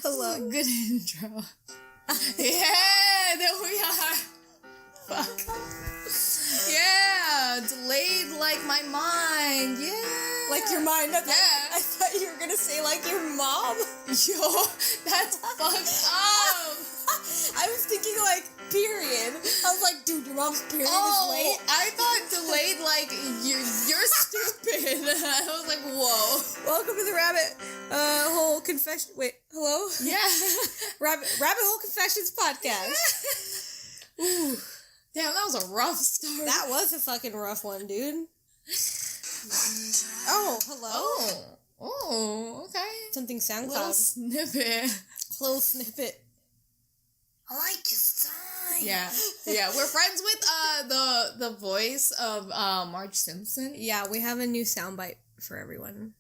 Hello. Good intro. Yeah, there we are. Fuck. Yeah, delayed like my mind. Yeah. Like your mind? Yeah. I thought you were gonna say like your mom. Yo, that's fucked up. I was thinking like period. I was like, dude, your mom's period is late. I thought delayed like you're stupid. I was like, whoa. Welcome to the rabbit hole confession. Wait, hello? Yeah. Rabbit hole confessions podcast. Ooh. Damn, that was a rough start. That was a fucking rough one, dude. Oh, hello. Oh, okay. Something SoundCloud. Little snippet. Little snippet. I like your style. Yeah. We're friends with the voice of Marge Simpson. Yeah, we have a new soundbite for everyone.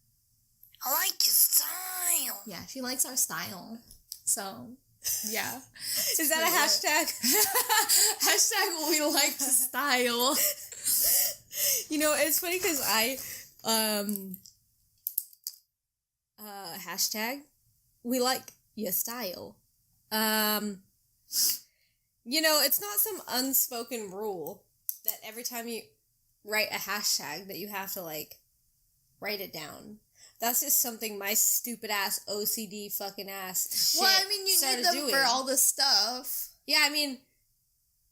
I like your style. Yeah, she likes our style. So, yeah. Is that a hashtag? Hashtag we like the style. You know, it's funny because hashtag we like your style. You know, it's not some unspoken rule that every time you write a hashtag that you have to, like, write it down. That's just something my stupid ass OCD fucking ass shit Well, I mean, you need them doing. for all the stuff. Yeah, I mean,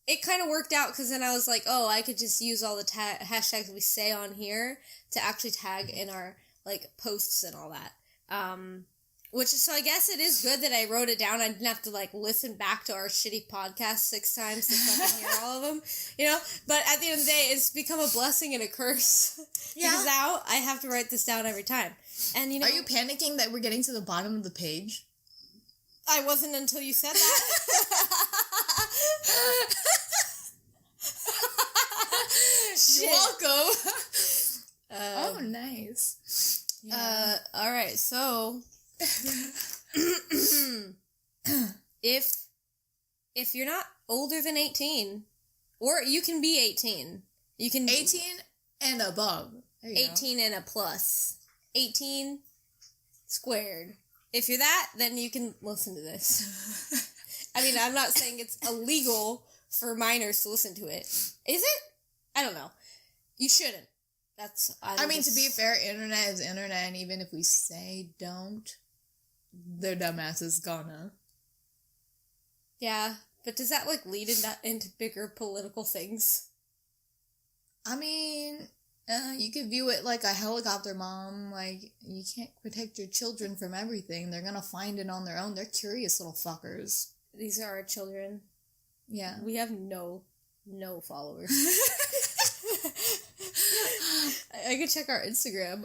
it kind of worked out because then I was like, oh, I could just use all the hashtags we say on here to actually tag in our, like, posts and all that. So I guess it is good that I wrote it down. I didn't have to, like, listen back to our shitty podcast 6 times to fucking hear all of them, you know? But at the end of the day, it's become a blessing and a curse. Yeah. Because now I have to write this down every time. And, you know... Are you panicking that we're getting to the bottom of the page? I wasn't until you said that. You're welcome. Oh, nice. Yeah. Alright, so... if you're not older than 18, or you can be 18. You can 18 and above. 18 and a plus. 18 squared. If you're that, then you can listen to this. I mean, I'm not saying it's illegal for minors to listen to it. Is it? I don't know. You shouldn't. I mean, to be fair, internet is internet, and even if we say don't, their dumbass is gonna. Yeah, but does that, like, lead into bigger political things? I mean, you could view it like a helicopter mom. Like, you can't protect your children from everything. They're gonna find it on their own. They're curious little fuckers. These are our children. Yeah. We have no followers. I could check our Instagram.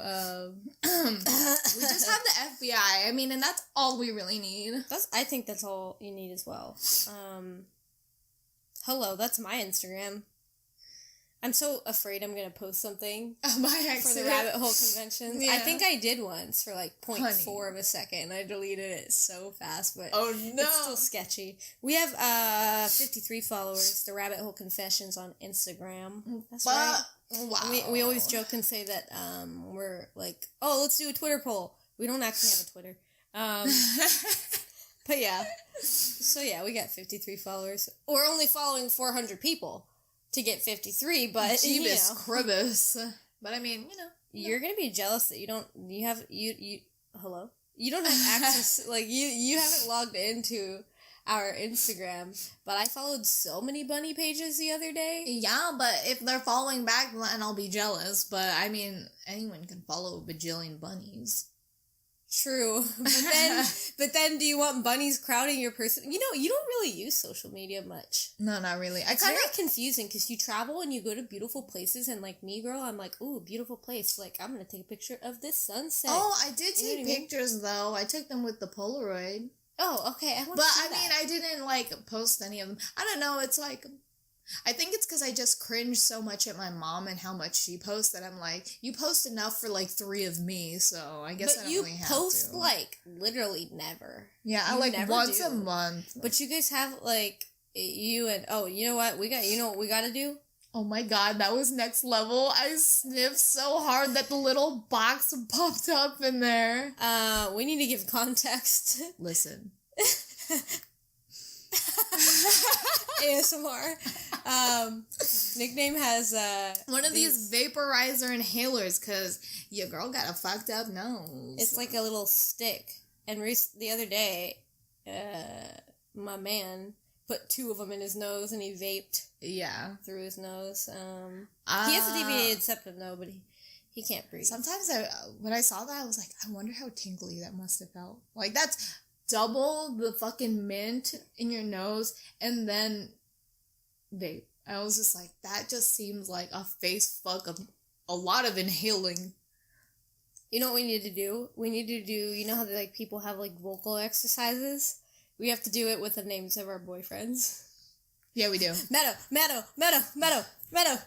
We just have the FBI. I mean, and that's all we really need. I think that's all you need as well. Hello, that's my Instagram. I'm so afraid I'm gonna post something by accident for the rabbit hole convention. Yeah. I think I did once for like 0.4 of a second. I deleted it so fast, but it's still sketchy. We have 53 followers. The Rabbit Hole Confessions on Instagram. That's right. Wow. We always joke and say that we're like, oh, let's do a Twitter poll. We don't actually have a Twitter. But yeah. So yeah, we got 53 followers. We're only following 400 people to get 53, but Jeebus Cribbus. But I mean, you're gonna be jealous that you don't have access, like you haven't logged into our Instagram, but I followed so many bunny pages the other day. Yeah, but if they're following back, then I'll be jealous. But I mean, anyone can follow a bajillion bunnies. True, but then do you want bunnies crowding your person? You know, you don't really use social media much. No, not really. It's very confusing because you travel and you go to beautiful places, and like me, girl, I'm like, ooh, beautiful place. Like, I'm gonna take a picture of this sunset. Oh, I did take pictures though. I took them with the Polaroid. Oh, okay. I didn't like post any of them. I don't know. It's like, I think it's because I just cringe so much at my mom and how much she posts that I'm like, you post enough for like 3 of me, so I guess I don't really have to. But you post like literally never. Yeah, I like once a month. But you guys have like you know what we gotta do? Oh my god, that was next level. I sniffed so hard that the little box popped up in there. We need to give context. Listen. ASMR. Nickname has one of these vaporizer inhalers because your girl got a fucked up nose. It's like a little stick. And the other day, my man put 2 of them in his nose and he vaped. Yeah. Through his nose. He has a deviated septum though, but he can't breathe. Sometimes when I saw that, I was like, I wonder how tingly that must have felt. Like, that's double the fucking mint in your nose and then vape. I was just like, that just seems like a face fuck of a lot of inhaling. You know what we need to do? We need to do, you know how like people have like vocal exercises? We have to do it with the names of our boyfriends. Yeah, we do. Meto, Meto, Meto, Meto, Meto.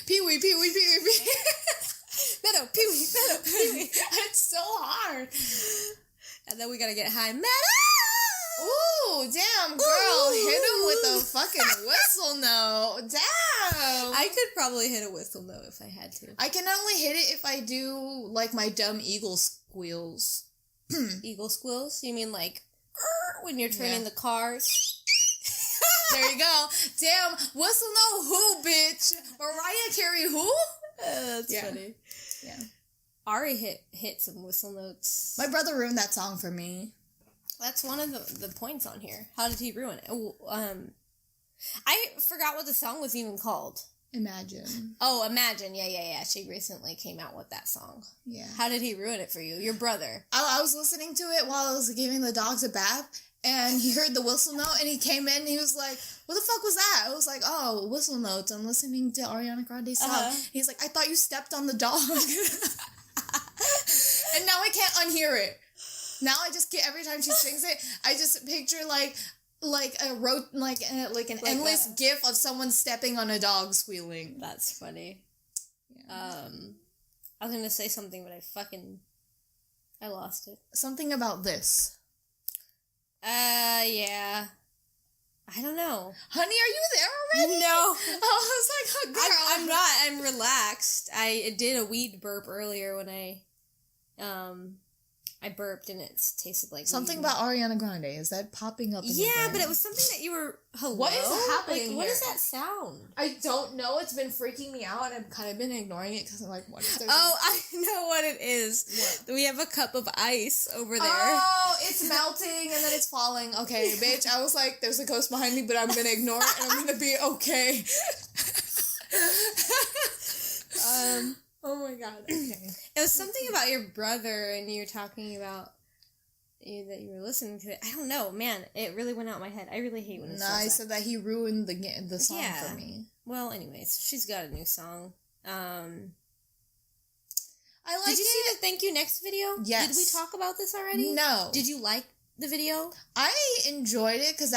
Peewee, Peewee, Peewee, Peewee. Meto, Peewee, Meto, Peewee. It's so hard. And then we gotta get high. Meto! Ooh, damn, girl. Ooh. Hit him with a fucking whistle note. Damn. I could probably hit a whistle note if I had to. I can only hit it if I do, like, my dumb eagle squeals. Eagle squeals? You mean like when you're turning the cars? There you go. Damn, whistle note who, bitch? Mariah Carey who? That's funny. Yeah. Ari hit some whistle notes. My brother ruined that song for me. That's one of the points on here. How did he ruin it? I forgot what the song was even called. Imagine. Oh, Imagine. Yeah. She recently came out with that song. Yeah. How did he ruin it for you? Your brother. I was listening to it while I was giving the dogs a bath, and he heard the whistle note, and he came in, and he was like, what the fuck was that? I was like, oh, whistle notes. I'm listening to Ariana Grande's song. He's like, I thought you stepped on the dog. And now I can't unhear it. Now I just get, every time she sings it, I just picture an endless gif of someone stepping on a dog squealing. That's funny. Yeah. I was gonna say something, but I lost it. Something about this. Yeah. I don't know. Honey, are you there already? No. I was like, oh, girl. I'm not. I'm relaxed. I did a weed burp earlier when I burped and it tasted like something weed. About Ariana Grande. Is that popping up in your brain? But it was something that you were... Hello? What is happening here? What is that sound? I don't know. It's been freaking me out and I've kind of been ignoring it because I'm like, what if there's... Oh, I know what it is. What? We have a cup of ice over there. Oh, it's melting and then it's falling. Okay, bitch. I was like, there's a ghost behind me, but I'm going to ignore it and I'm going to be okay. Oh my god, okay. It was something about your brother, and you were talking about that you were listening to it. I don't know, man. It really went out my head. I really hate when it says I said that he ruined the song for me. Well, anyways, she's got a new song. I like Did you see the thank you next video? Yes. Did we talk about this already? No. Did you like the video? I enjoyed it because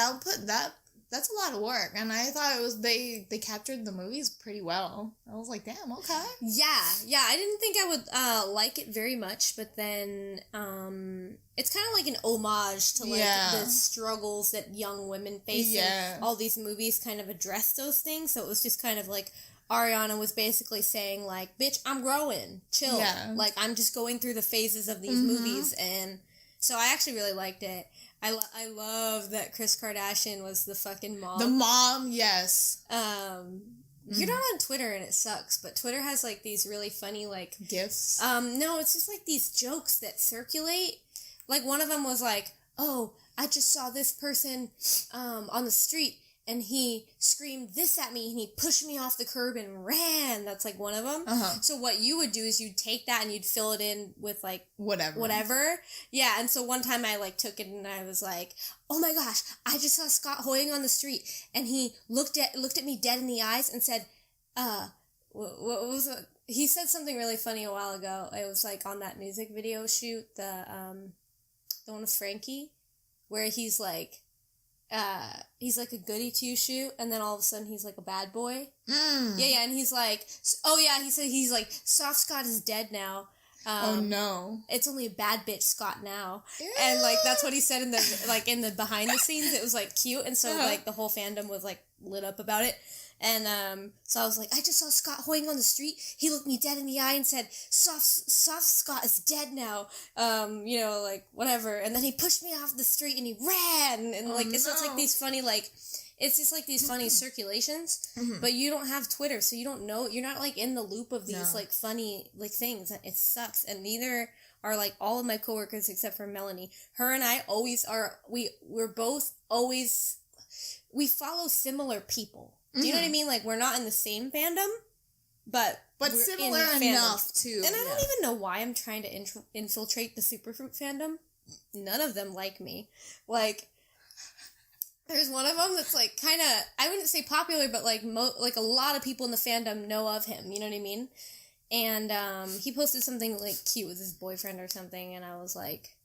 that's a lot of work, and I thought it was they captured the movies pretty well. I was like, damn, okay. Yeah, I didn't think I would like it very much, but then it's kind of like an homage to like the struggles that young women face. Yeah. And all these movies kind of address those things, so it was just kind of like Ariana was basically saying like, bitch, I'm growing, chill. Yeah. Like, I'm just going through the phases of these movies, and so I actually really liked it. I love that Kris Kardashian was the fucking mom. The mom, yes. You're not on Twitter and it sucks, but Twitter has like these really funny like gifs. No, it's just like these jokes that circulate. Like one of them was like, "Oh, I just saw this person on the street and he screamed this at me and he pushed me off the curb and ran." That's like one of them. So what you would do is you'd take that and you'd fill it in with like whatever. Yeah, and so one time I like took it and I was like, "Oh my gosh, I just saw Scott Hoying on the street and he looked at me dead in the eyes and said, what was it? He said something really funny a while ago. It was like on that music video shoot, the one with Frankie, where he's like a goody two shoot, and then all of a sudden he's like a bad boy. Yeah, and he's like, he said he's like, soft Scott is dead now. Oh no! It's only a bad bitch Scott now. Ew. And like that's what he said in the behind the scenes. It was like cute, and so like the whole fandom was like lit up about it. And so I was like, I just saw Scott Hoying on the street. He looked me dead in the eye and said, soft Scott is dead now. You know, like, whatever. And then he pushed me off the street and he ran. And, like, it's just, like, these funny, like, it's just, like, these funny circulations. But you don't have Twitter, so you don't know. You're not, like, in the loop of these, like, funny, like, things. It sucks. And neither are, like, all of my coworkers except for Melanie. Her and I always are, we're both always, we follow similar people. Do you know what I mean? Like, we're not in the same fandom, but we're similar in enough, too. And I don't even know why I'm trying to infiltrate the Superfruit fandom. None of them like me. Like, there's one of them that's, like, kind of, I wouldn't say popular, but, like, like a lot of people in the fandom know of him. You know what I mean? And he posted something, like, cute with his boyfriend or something, and I was like,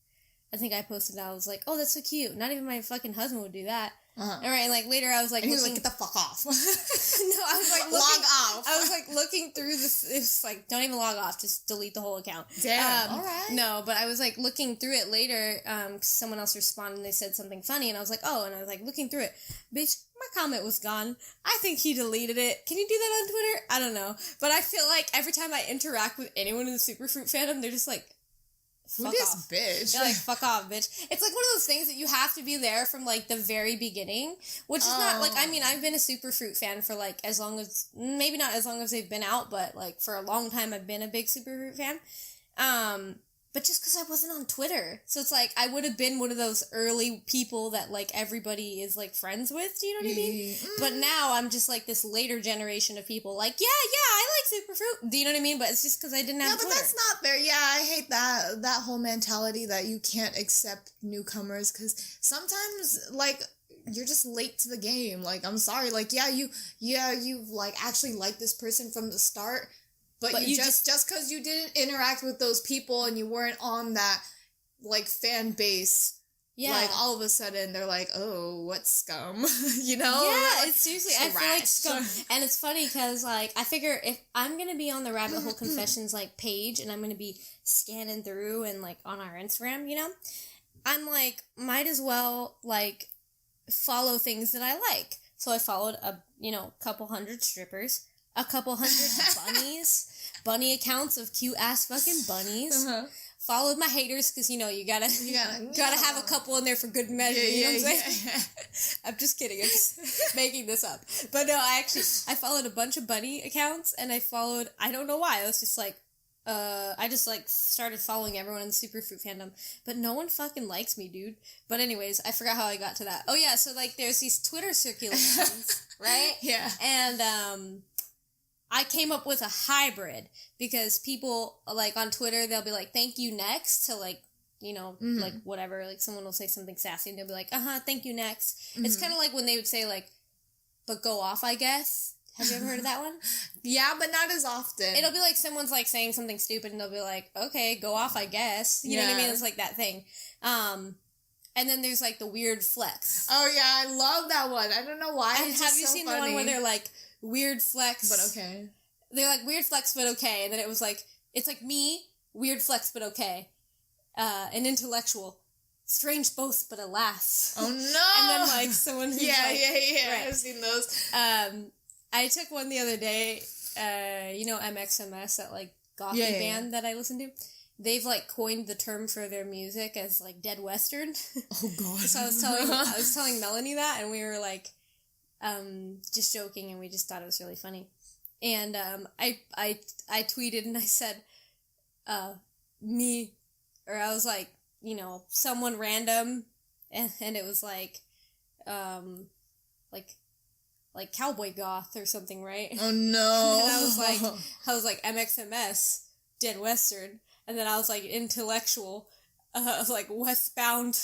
I think I posted that. I was like, oh, that's so cute. Not even my fucking husband would do that. All right, and, like, later I was like, and he was like, get the fuck off. No, I was like, log off. I was like looking through this. It's like, don't even log off, just delete the whole account. Damn. All right. No, but I was like looking through it later. Cause someone else responded and they said something funny, and I was like, oh, and I was like looking through it. Bitch, my comment was gone. I think he deleted it. Can you do that on Twitter? I don't know, but I feel like every time I interact with anyone in the Superfruit fandom, they're just like, who this bitch? They're like, fuck off, bitch. It's like one of those things that you have to be there from, like, the very beginning, which is not, like, I mean, I've been a Superfruit fan for, like, as long as, maybe not as long as they've been out, but, like, for a long time I've been a big Superfruit fan. But just because I wasn't on Twitter. So it's like, I would have been one of those early people that, like, everybody is, like, friends with. Do you know what I mean? But now I'm just, like, this later generation of people, like, yeah, I like Superfruit. Do you know what I mean? But it's just because I didn't have Twitter. Yeah, but that's not fair. Yeah, I hate that whole mentality that you can't accept newcomers, because sometimes, like, you're just late to the game. Like, I'm sorry. Like, you like, actually like this person from the start, But you just because you didn't interact with those people and you weren't on that, like, fan base, like, all of a sudden they're like, oh, what scum, you know? Yeah, like, it's seriously, I feel like scum. And it's funny because, like, I figure if I'm going to be on the Rabbit Hole Confessions, like, page, and I'm going to be scanning through and, like, on our Instagram, you know, I'm like, might as well, like, follow things that I like. So I followed couple hundred strippers, a couple hundred bunnies, bunny accounts of cute ass fucking bunnies. Followed my haters because, you know, you gotta have a couple in there for good measure. You know what I'm saying? I'm just kidding. I'm just making this up. But no, I followed a bunch of bunny accounts, and I don't know why. I was just like, I just, like, started following everyone in the Superfruit fandom, but no one fucking likes me, dude. But anyways, I forgot how I got to that. Oh yeah, so, like, there's these Twitter circulations, right? Yeah. And, I came up with a hybrid because people, like, on Twitter, they'll be like, thank you next to, like, you know, like, whatever. Like, someone will say something sassy and they'll be like, thank you next. It's kind of like when they would say, like, but go off, I guess. Have you ever heard of that one? Yeah, but not as often. It'll be like someone's, like, saying something stupid and they'll be like, okay, go off, I guess. You know what I mean? It's like that thing. And then there's, like, the weird flex. Oh, yeah, I love that one. I don't know why. And have you seen the one where they're, like, weird flex, but okay? They're like, weird flex, but okay. And then it was like, it's like me, weird flex, but okay. An intellectual, strange both, but alas. Oh no! And then, like, someone who's yeah. Right. I've seen those. I took one the other day. You know, MXMS, that, like, gothy band that I listen to. They've, like, coined the term for their music as, like, dead western. Oh god! So I was telling Melanie that, and we were like, just joking, and we just thought it was really funny. And I tweeted and I said, I was like, you know, someone random, and it was like cowboy goth or something, right? Oh no! And I was like MXMS, dead western, and then I was like intellectual. Like westbound,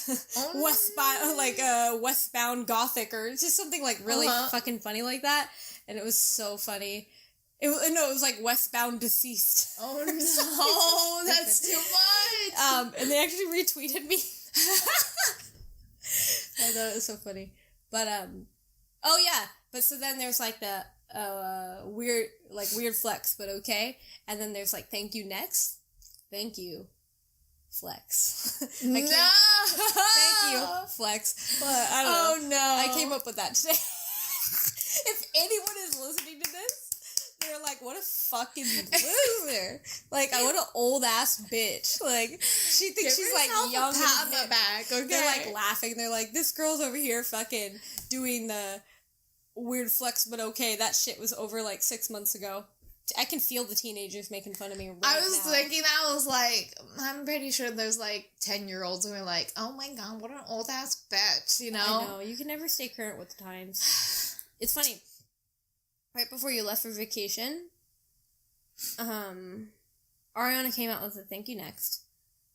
westbound gothic, or just something like really fucking funny like that, and it was so funny. It was like westbound deceased. Oh no, that's too much. And they actually retweeted me. I thought it was so funny, but oh yeah, but so then there's like the weird flex, but okay, and then there's like thank you next, thank you. Flex. Thank you, flex. But I don't know. Oh no. I came up with that today. If anyone is listening to this, they're like, what a fucking loser. Like, what an old ass bitch. Like, she thinks she's like young and hip. Back, okay? They're like laughing. They're like, this girl's over here fucking doing the weird flex, but okay, that shit was over like 6 months ago. I can feel the teenagers making fun of me right now. I was thinking that, I was like, I'm pretty sure there's like 10-year-olds who are like, oh my god, what an old ass bitch, you know? I know, you can never stay current with the times. It's funny. Right before you left for vacation, Ariana came out with a Thank You Next.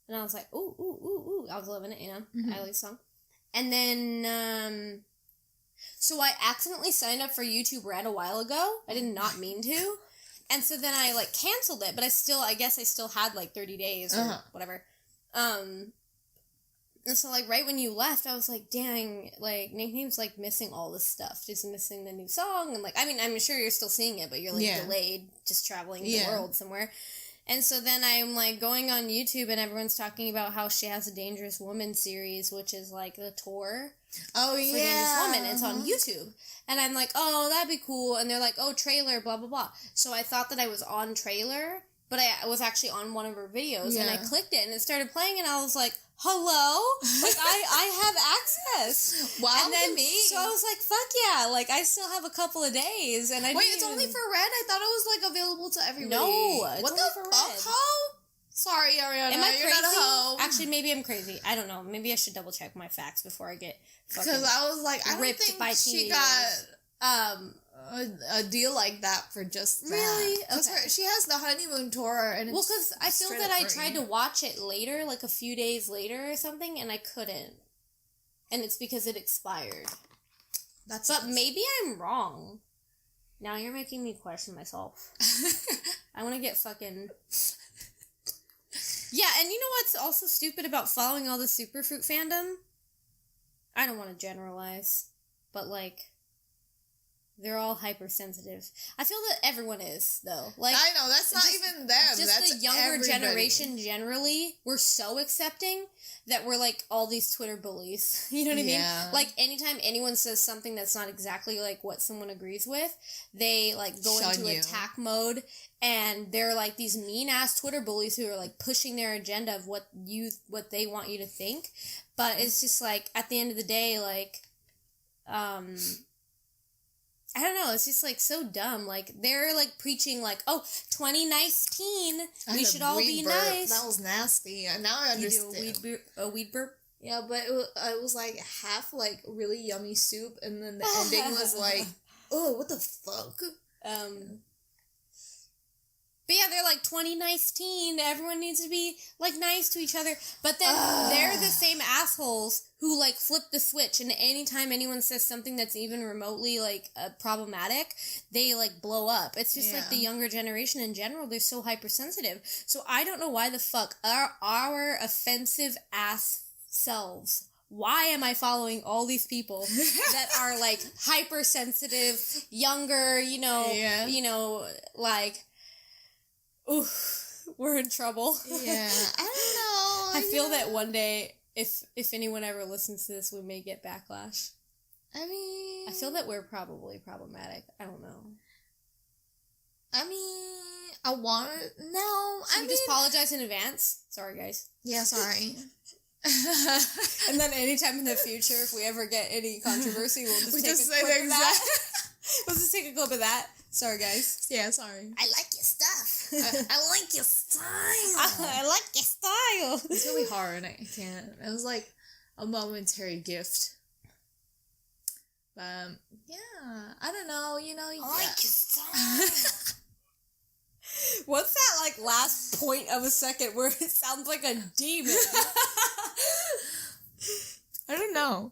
And I was like, ooh, ooh, ooh, ooh. I was loving it, you know? I like the song. And then, so I accidentally signed up for YouTube Red a while ago. I did not mean to. And so then I, like, canceled it, but I guess I still had, like, 30 days or whatever. And so, like, right when you left, I was like, dang, like, Nickname's, like, missing all this stuff. Just missing the new song. And, like, I mean, I'm sure you're still seeing it, but you're, like, delayed, just traveling the world somewhere. And so then I'm, like, going on YouTube, and everyone's talking about how she has a Dangerous Woman series, which is, like, the tour. Oh, for Dangerous Woman. It's on YouTube. And I'm like, oh, that'd be cool. And they're like, oh, trailer, blah, blah, blah. So I thought that I was on trailer, but I was actually on one of her videos. And I clicked it, and it started playing, and I was like, hello? Like, I have access. Wow, and then, me. So I was like, fuck yeah. Like, I still have a couple of days. And Wait, it's only for Red? I thought it was, like, available to everybody. No, it's what only the for fuck, Red. ho? Sorry, Ariana. Am I You're crazy? not a hoe. Actually, maybe I'm crazy. I don't know. Maybe I should double check my facts before I get fucking because I was like, I don't ripped think by she teenagers. got a deal like that for just that. Really? Okay. She has the honeymoon tour, and well, because I feel that I tried to watch it later, like a few days later or something, and I couldn't. And it's because it expired. But maybe I'm wrong. Now you're making me question myself. I want to get fucking... Yeah, and you know what's also stupid about following all the Superfruit fandom? I don't want to generalize, but, like, they're all hypersensitive. I feel that everyone is, though. Like, I know, that's not even them. Just that's the younger everybody. generation generally, we're so accepting that we're, like, all these Twitter bullies. You know what I mean? Like, anytime anyone says something that's not exactly, like, what someone agrees with, they, like, go into attack mode, and they're, like, these mean-ass Twitter bullies who are, like, pushing their agenda of what they want you to think. But it's just, like, at the end of the day, like, I don't know, it's just, like, so dumb. Like, they're, like, preaching, like, oh, 20 nice teen, we should all be nice. That was nasty. And now I understand. You do a weed burp? Yeah, but it was, like, half, like, really yummy soup, and then the ending was, like, oh, what the fuck? But yeah, they're like 20 nice teen. Everyone needs to be like nice to each other. But then they're the same assholes who like flip the switch. And anytime anyone says something that's even remotely like problematic, they like blow up. It's just like the younger generation in general. They're so hypersensitive. So I don't know why the fuck our offensive ass selves. Why am I following all these people that are like hypersensitive, younger, you know, like. Ooh, we're in trouble. Yeah, I don't know. I feel that one day, if anyone ever listens to this, we may get backlash. I mean... I feel that we're probably problematic. I don't know. I mean, I want to... No, Should we just apologize in advance? Sorry, guys. Yeah, sorry. And then anytime in the future, if we ever get any controversy, we'll just take a clip of that. We'll just take a clip of that. Sorry, guys. Yeah, sorry. I like your stuff. I like your style. I like your style. It's really hard. I can't. It was like a momentary gift. Yeah, I don't know. You know, I like your style. What's that like last point of a second where it sounds like a demon? I don't know.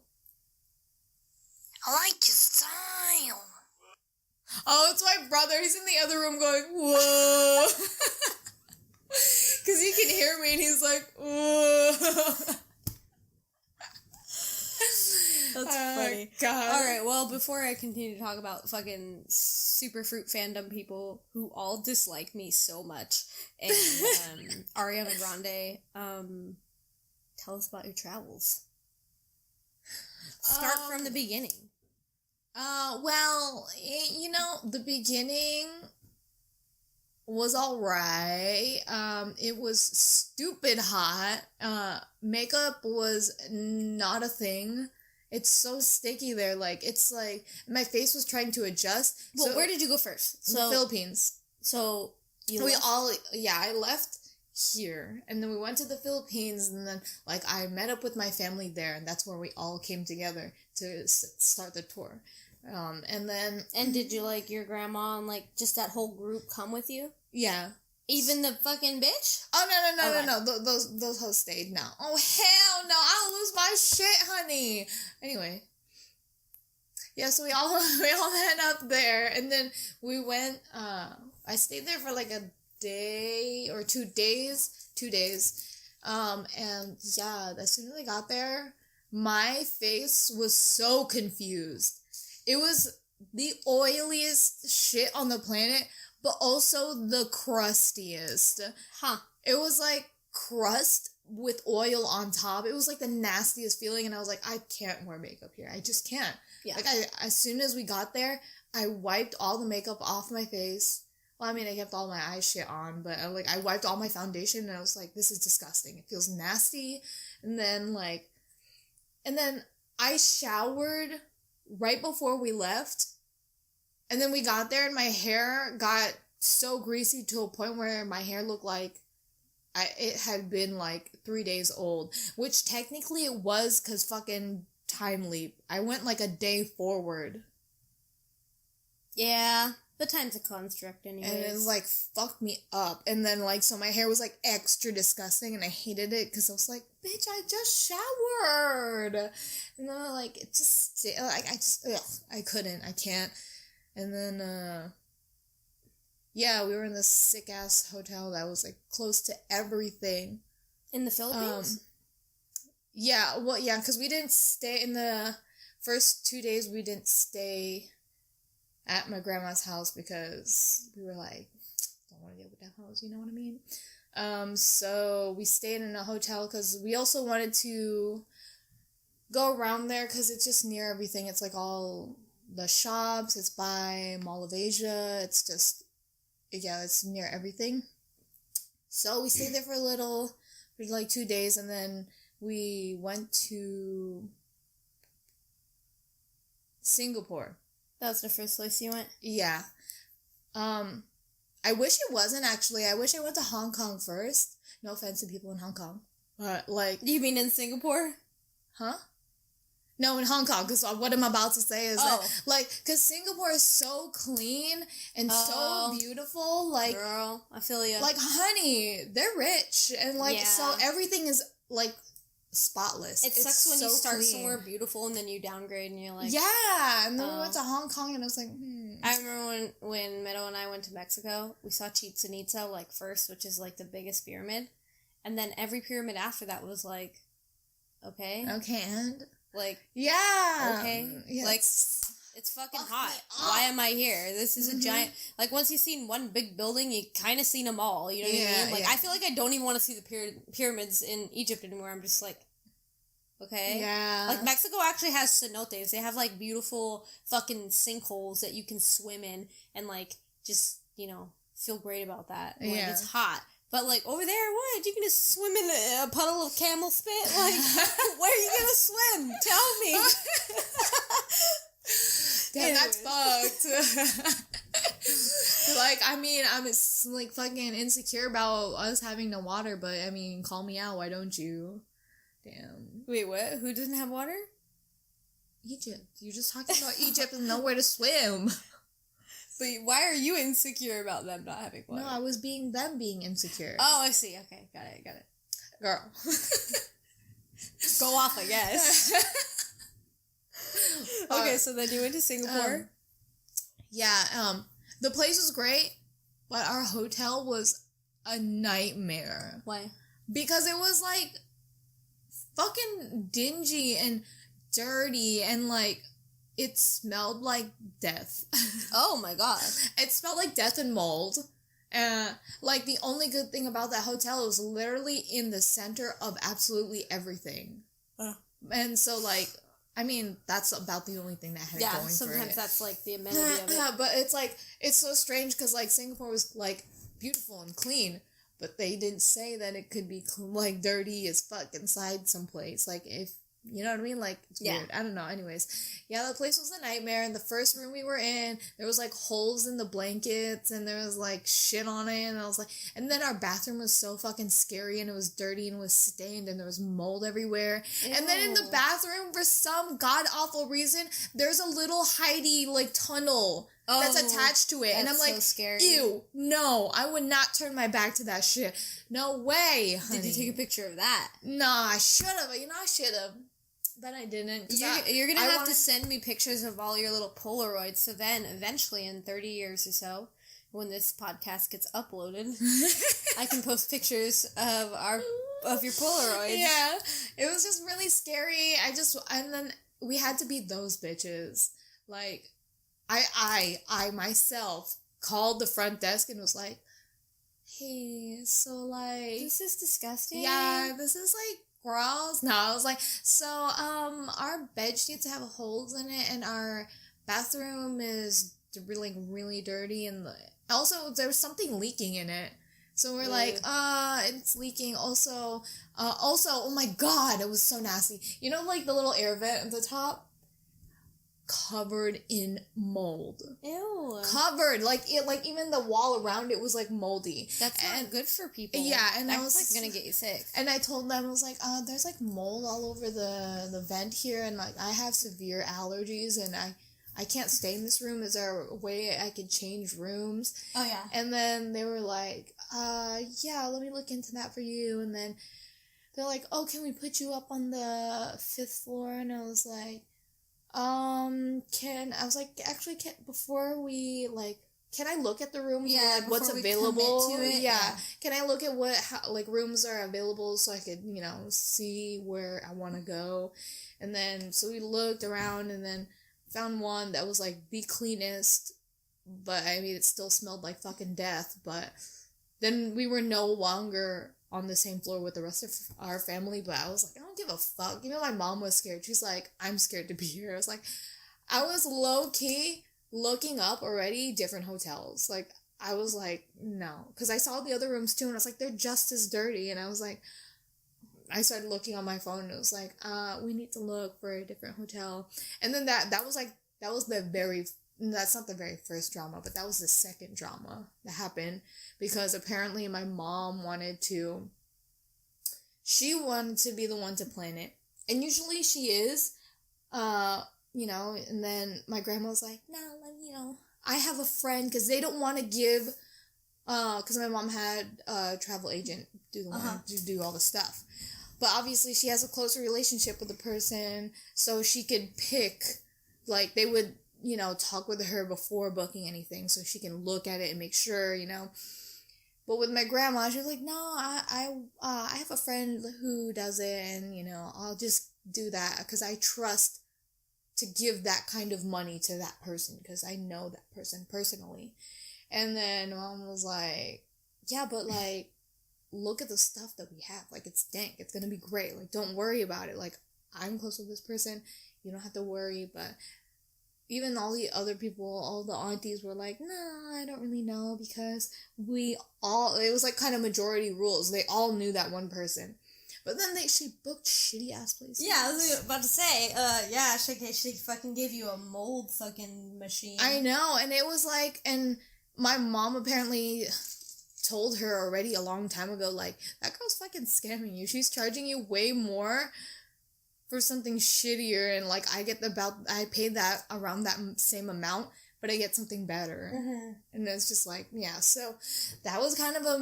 I like your style. Oh, it's my brother. He's in the other room going, whoa. Because he can hear me and he's like, whoa. That's funny. God. Alright, well, before I continue to talk about fucking Superfruit fandom people who all dislike me so much, and Ariana Grande, tell us about your travels. Start from the beginning. Well, the beginning was alright. It was stupid hot. Makeup was not a thing. It's so sticky there. Like, it's like, my face was trying to adjust. Well, so, where did you go first? So, the Philippines. So, I left here, and then we went to the Philippines, and then, like, I met up with my family there, and that's where we all came together to start the tour. And then... And did you, like, your grandma and, like, just that whole group come with you? Yeah. Even the fucking bitch? Oh, no. Those hoes stayed now. Oh, hell no. I'll lose my shit, honey. Anyway. Yeah, so we all met up there, and then we went, I stayed there for, like, a day or 2 days. 2 days. And, yeah, as soon as I got there, my face was so confused. It was the oiliest shit on the planet, but also the crustiest. Huh. It was like crust with oil on top. It was like the nastiest feeling, and I was like, I can't wear makeup here. I just can't. Yeah. Like, as soon as we got there, I wiped all the makeup off my face. Well, I mean, I kept all my eye shit on, but I wiped all my foundation, and I was like, this is disgusting. It feels nasty. And then I showered right before we left, and then we got there, and my hair got so greasy to a point where my hair looked like it had been like 3 days old, which technically it was, because fucking time leap. I went like a day forward. Yeah, but time's a construct anyways. And it like fucked me up. And then like, so my hair was like extra disgusting, and I hated it because I was like, bitch, I just showered. And then like, it just, like, I couldn't, I can't. And then, yeah, we were in this sick ass hotel that was like close to everything. In the Philippines? Yeah, well, yeah, because we didn't stay in the first 2 days, we didn't stay at my grandma's house because we were like, don't want to deal with that house, you know what I mean? So we stayed in a hotel because we also wanted to go around there because it's just near everything. It's like all the shops, it's by Mall of Asia, it's just, yeah, it's near everything. So we stayed there for like 2 days, and then we went to Singapore. That was the first place you went? Yeah. I wish it wasn't, actually. I wish I went to Hong Kong first. No offense to people in Hong Kong. But, like... You mean in Singapore? Huh? No, in Hong Kong, because what I'm about to say is that, like, because Singapore is so clean and so beautiful, like... Girl, I feel you. Like, honey, they're rich, and, like, so everything is, like, spotless. It sucks when you start somewhere beautiful and then you downgrade and you're like... Yeah, and then we went to Hong Kong, and I was like, I remember when Meto and I went to Mexico, we saw Chichen Itza, like, first, which is, like, the biggest pyramid, and then every pyramid after that was, like, okay. Okay, and... Like, yeah. Okay. Yes. Like, it's fucking hot. Why am I here? This is a giant... Like, once you've seen one big building, you kind of seen them all. You know what I mean? Like, I feel like I don't even want to see the pyramids in Egypt anymore. I'm just like, okay. Yeah. Like, Mexico actually has cenotes. They have, like, beautiful fucking sinkholes that you can swim in and, like, just, feel great about that. Like, it's hot. But, like, over there, what? You can just swim in a puddle of camel spit? Like, where are you gonna swim? Tell me. Damn, that's fucked. Like, I mean, I'm, like, fucking insecure about us having no water, but, I mean, call me out, why don't you? Damn. Wait, what? Who doesn't have water? Egypt. You're just talking about Egypt and nowhere to swim. But why are you insecure about them not having water? No, I was being insecure. Oh, I see. Okay, got it. Girl. Go off, I guess. Okay, so then you went to Singapore? Yeah, the place was great, but our hotel was a nightmare. Why? Because it was, like, fucking dingy and dirty, and, like, it smelled like death. Oh my god. It smelled like death and mold. Like, the only good thing about that hotel was literally in the center of absolutely everything. And so, like, I mean, that's about the only thing that had it going for it. Sometimes that's, like, the amenity of it. But it's, like, it's so strange because, like, Singapore was, like, beautiful and clean, but they didn't say that it could be, like, dirty as fuck inside someplace. Like, if, you know what I mean? Like, it's weird. I don't know. Anyways, yeah, the place was a nightmare. In the first room we were in, there was, like, holes in the blankets, and there was, like, shit on it, and I was like, and then our bathroom was so fucking scary, and it was dirty, and it was stained, and there was mold everywhere. Ew. And then in the bathroom, for some god-awful reason, there's a little hidey, like, tunnel that's attached to it, and I'm like, so scary. Ew, no, I would not turn my back to that shit. No way, honey. Did you take a picture of that? Nah, I should have. I should have. But I didn't. You're going to have to send me pictures of all your little Polaroids, so then, eventually, in 30 years or so, when this podcast gets uploaded, I can post pictures of your Polaroids. Yeah, it was just really scary. And then we had to be those bitches. Like, I myself called the front desk and was like, hey, so, like... This is disgusting. Yeah, this is, like, gross. No, I was like, so, our bed sheets have holes in it, and our bathroom is really, really dirty, and also, there's something leaking in it. So we're like, it's leaking. Also, oh my god, it was so nasty. You know, like, the little air vent at the top? Covered in mold. Ew. Covered. Like, even the wall around it was, like, moldy. That's not good for people. Yeah, and I was, like, gonna get you sick. And I told them, I was like, there's, like, mold all over the vent here, and, like, I have severe allergies, and I can't stay in this room. Is there a way I could change rooms? Oh, yeah. And then they were like, yeah, let me look into that for you. And then they're like, oh, can we put you up on the 5th floor? And I was like, before we, like, can I look at the rooms? Yeah, like, what's available? To it, yeah. Can I look at what rooms are available so I could, see where I want to go? And then, so we looked around and then found one that was, like, the cleanest, but, I mean, it still smelled like fucking death, but then we were no longer on the same floor with the rest of our family, but I was like, I don't give a fuck. My mom was scared. She's like, I'm scared to be here. I was like, I was low-key looking up already different hotels. Like, I was like, no. Because I saw the other rooms too, and I was like, they're just as dirty. And I was like, I started looking on my phone, and it was like, we need to look for a different hotel. And then that's not the very first drama, but that was the second drama that happened, because apparently my mom wanted to be the one to plan it. And usually she is, and then my grandma was like, no, I have a friend, because they don't want to give, because my mom had a travel agent do all the stuff. But obviously she has a closer relationship with the person, so she could pick, like, they would, talk with her before booking anything, so she can look at it and make sure, But with my grandma, she was like, no, I have a friend who does it, and, I'll just do that, because I trust to give that kind of money to that person, because I know that person personally. And then Mom was like, yeah, but, like, look at the stuff that we have. Like, it's dank. It's gonna be great. Like, don't worry about it. Like, I'm close with this person. You don't have to worry, but... Even all the other people, all the aunties were like, no, I don't really know, because it was like kind of majority rules. They all knew that one person. But then she booked shitty ass places. Yeah, I was about to say, she fucking gave you a mold fucking machine. I know, and it was like, and my mom apparently told her already a long time ago, like, that girl's fucking scamming you. She's charging you way more for something shittier, and like I paid that around that same amount, but I get something better. Mm-hmm. And it's just like, yeah, so that was kind of a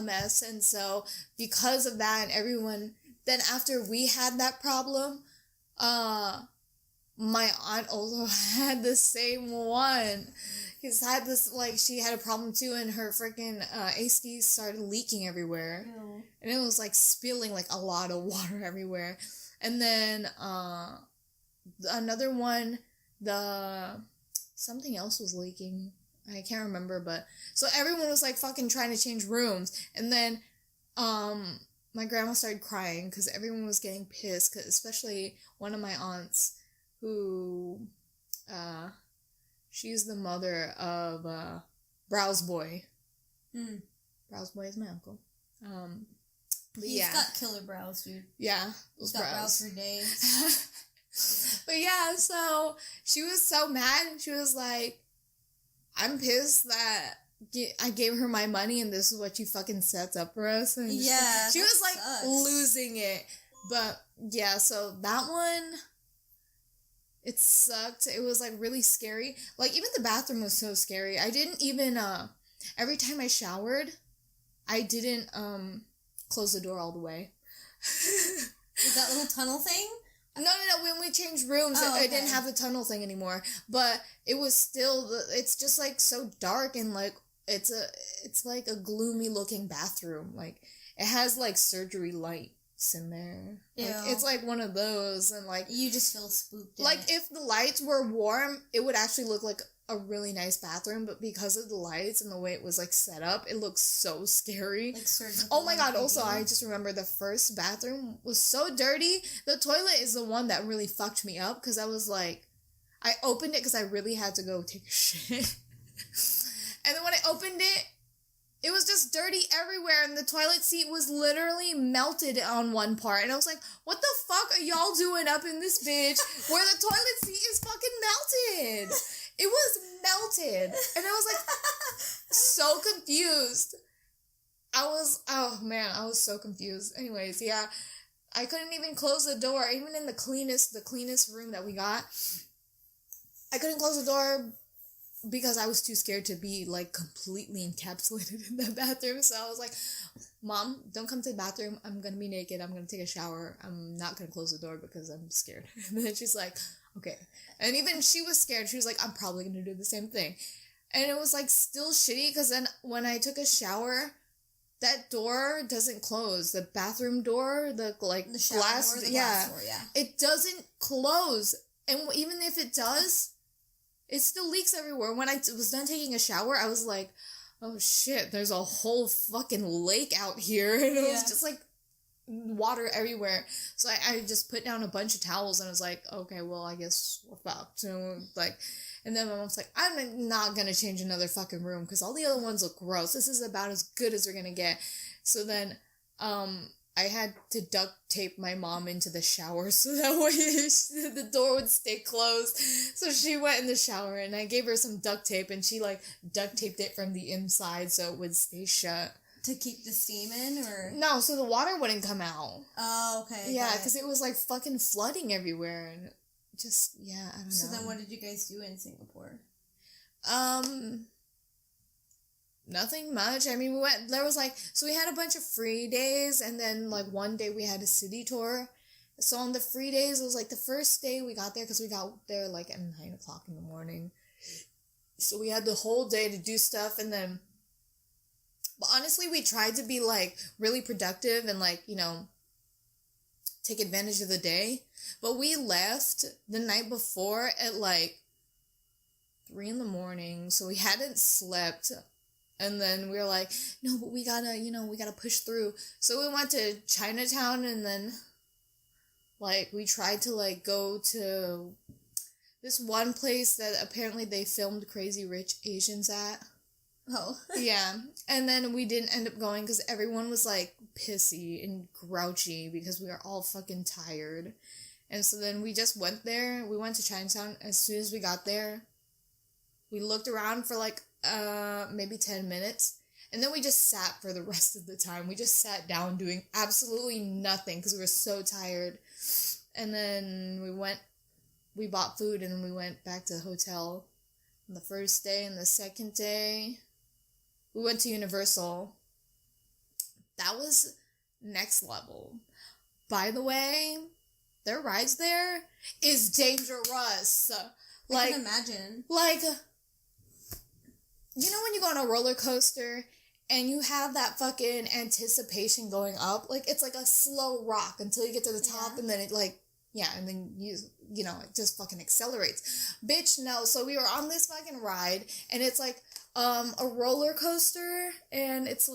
mess. And so because of that, and everyone, then after we had that problem, my aunt also had the same one. She had a problem too, and her freaking ACs started leaking everywhere. Ew. And it was like spilling like a lot of water everywhere. And then another one, something else was leaking. I can't remember, but so everyone was like fucking trying to change rooms. And then my grandma started crying because everyone was getting pissed, especially one of my aunts who, she's the mother of Browse Boy. Browse Boy is my uncle. He's got killer brows, dude. Yeah. He's got brows for days. But yeah, so she was so mad. She was like, I'm pissed that I gave her my money and this is what you fucking set up for us. And yeah. She was like sucks. losing it. But yeah, so that one, it sucked. It was like really scary. Like even the bathroom was so scary. I didn't even, every time I showered, I didn't close the door all the way. Is that little tunnel thing? No. When we changed rooms, it didn't have the tunnel thing anymore. But it was still, it's just like so dark and like, it's like a gloomy looking bathroom. Like it has like surgery lights in there. Like, it's like one of those, and like you just feel spooked. Like if the lights were warm, it would actually look like a really nice bathroom, but because of the lights and the way it was like set up, it looks so scary. Like oh my god, also I just remember the first bathroom was so dirty. The toilet is the one that really fucked me up because I was like, I opened it because I really had to go take a shit. And then when I opened it, it was just dirty everywhere, and the toilet seat was literally melted on one part. And I was like, what the fuck are y'all doing up in this bitch where the toilet seat is fucking melted? It was melted. And I was like, so confused. I was so confused. Anyways, yeah. I couldn't even close the door. Even in the cleanest room that we got, I couldn't close the door because I was too scared to be like completely encapsulated in the bathroom. So I was like, Mom, don't come to the bathroom. I'm gonna be naked. I'm gonna take a shower. I'm not gonna close the door because I'm scared. And then she's like, okay. And even she was scared. She was like, I'm probably gonna do the same thing. And it was like still shitty because then when I took a shower, that door doesn't close. The bathroom door, the glass door, it doesn't close. And even if it does, it still leaks everywhere. When I was done taking a shower, I was like, oh shit, there's a whole fucking lake out here. And it was just like water everywhere. So I just put down a bunch of towels and I was like, okay, well, I guess we're fucked. And then my mom's like, I'm not gonna change another fucking room because all the other ones look gross. This is about as good as we're gonna get. So then, I had to duct tape my mom into the shower so that way the door would stay closed. So she went in the shower and I gave her some duct tape and she like duct taped it from the inside so it would stay shut. To keep the steam in, or? No, so the water wouldn't come out. Oh, okay. Yeah, because it was like fucking flooding everywhere and just, I don't know. So then what did you guys do in Singapore? Nothing much. I mean, we had a bunch of free days, and then, like, one day we had a city tour. So on the free days, it was, like, the first day we got there, because we got there, like, at 9 o'clock in the morning. So we had the whole day to do stuff, and then, but honestly, we tried to be, like, really productive and, like, take advantage of the day. But we left the night before at, like, 3 in the morning, so we hadn't slept. And then we were like, no, but we gotta push through. So we went to Chinatown and then, like, we tried to, like, go to this one place that apparently they filmed Crazy Rich Asians at. Oh. Yeah. And then we didn't end up going because everyone was, like, pissy and grouchy because we were all fucking tired. And so then we just went there. We went to Chinatown. As soon as we got there, we looked around for, like, maybe 10 minutes. And then we just sat for the rest of the time. We just sat down doing absolutely nothing because we were so tired. And then we bought food and then we went back to the hotel on the first day. And the second day, we went to Universal. That was next level. By the way, their rides there is dangerous. I can imagine. Like, you know when you go on a roller coaster and you have that fucking anticipation going up? Like, it's like a slow rock until you get to the top and then it and then it just fucking accelerates. Bitch, no. So we were on this fucking ride and it's like a roller coaster and it's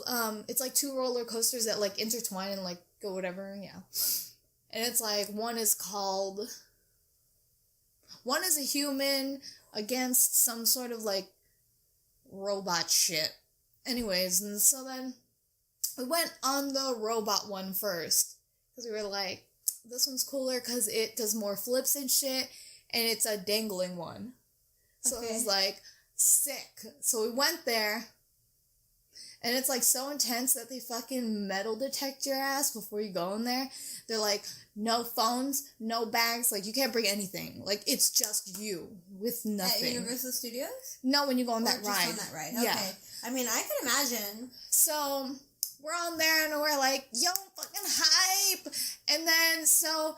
like two roller coasters that like intertwine and like or whatever, yeah. And it's like, one is a human against some sort of like robot shit. Anyways, and so then we went on the robot one first. Because we were like, this one's cooler because it does more flips and shit. And it's a dangling one. So it was like, sick. So we went there. And it's like so intense that they fucking metal detect your ass before you go in there. They're like, no phones, no bags. Like, you can't bring anything. Like, it's just you with nothing. At Universal Studios? No, when you go on that ride. Just on that ride. Yeah. Okay. I mean, I can imagine. So we're on there and we're like, yo, fucking hype. And then, so,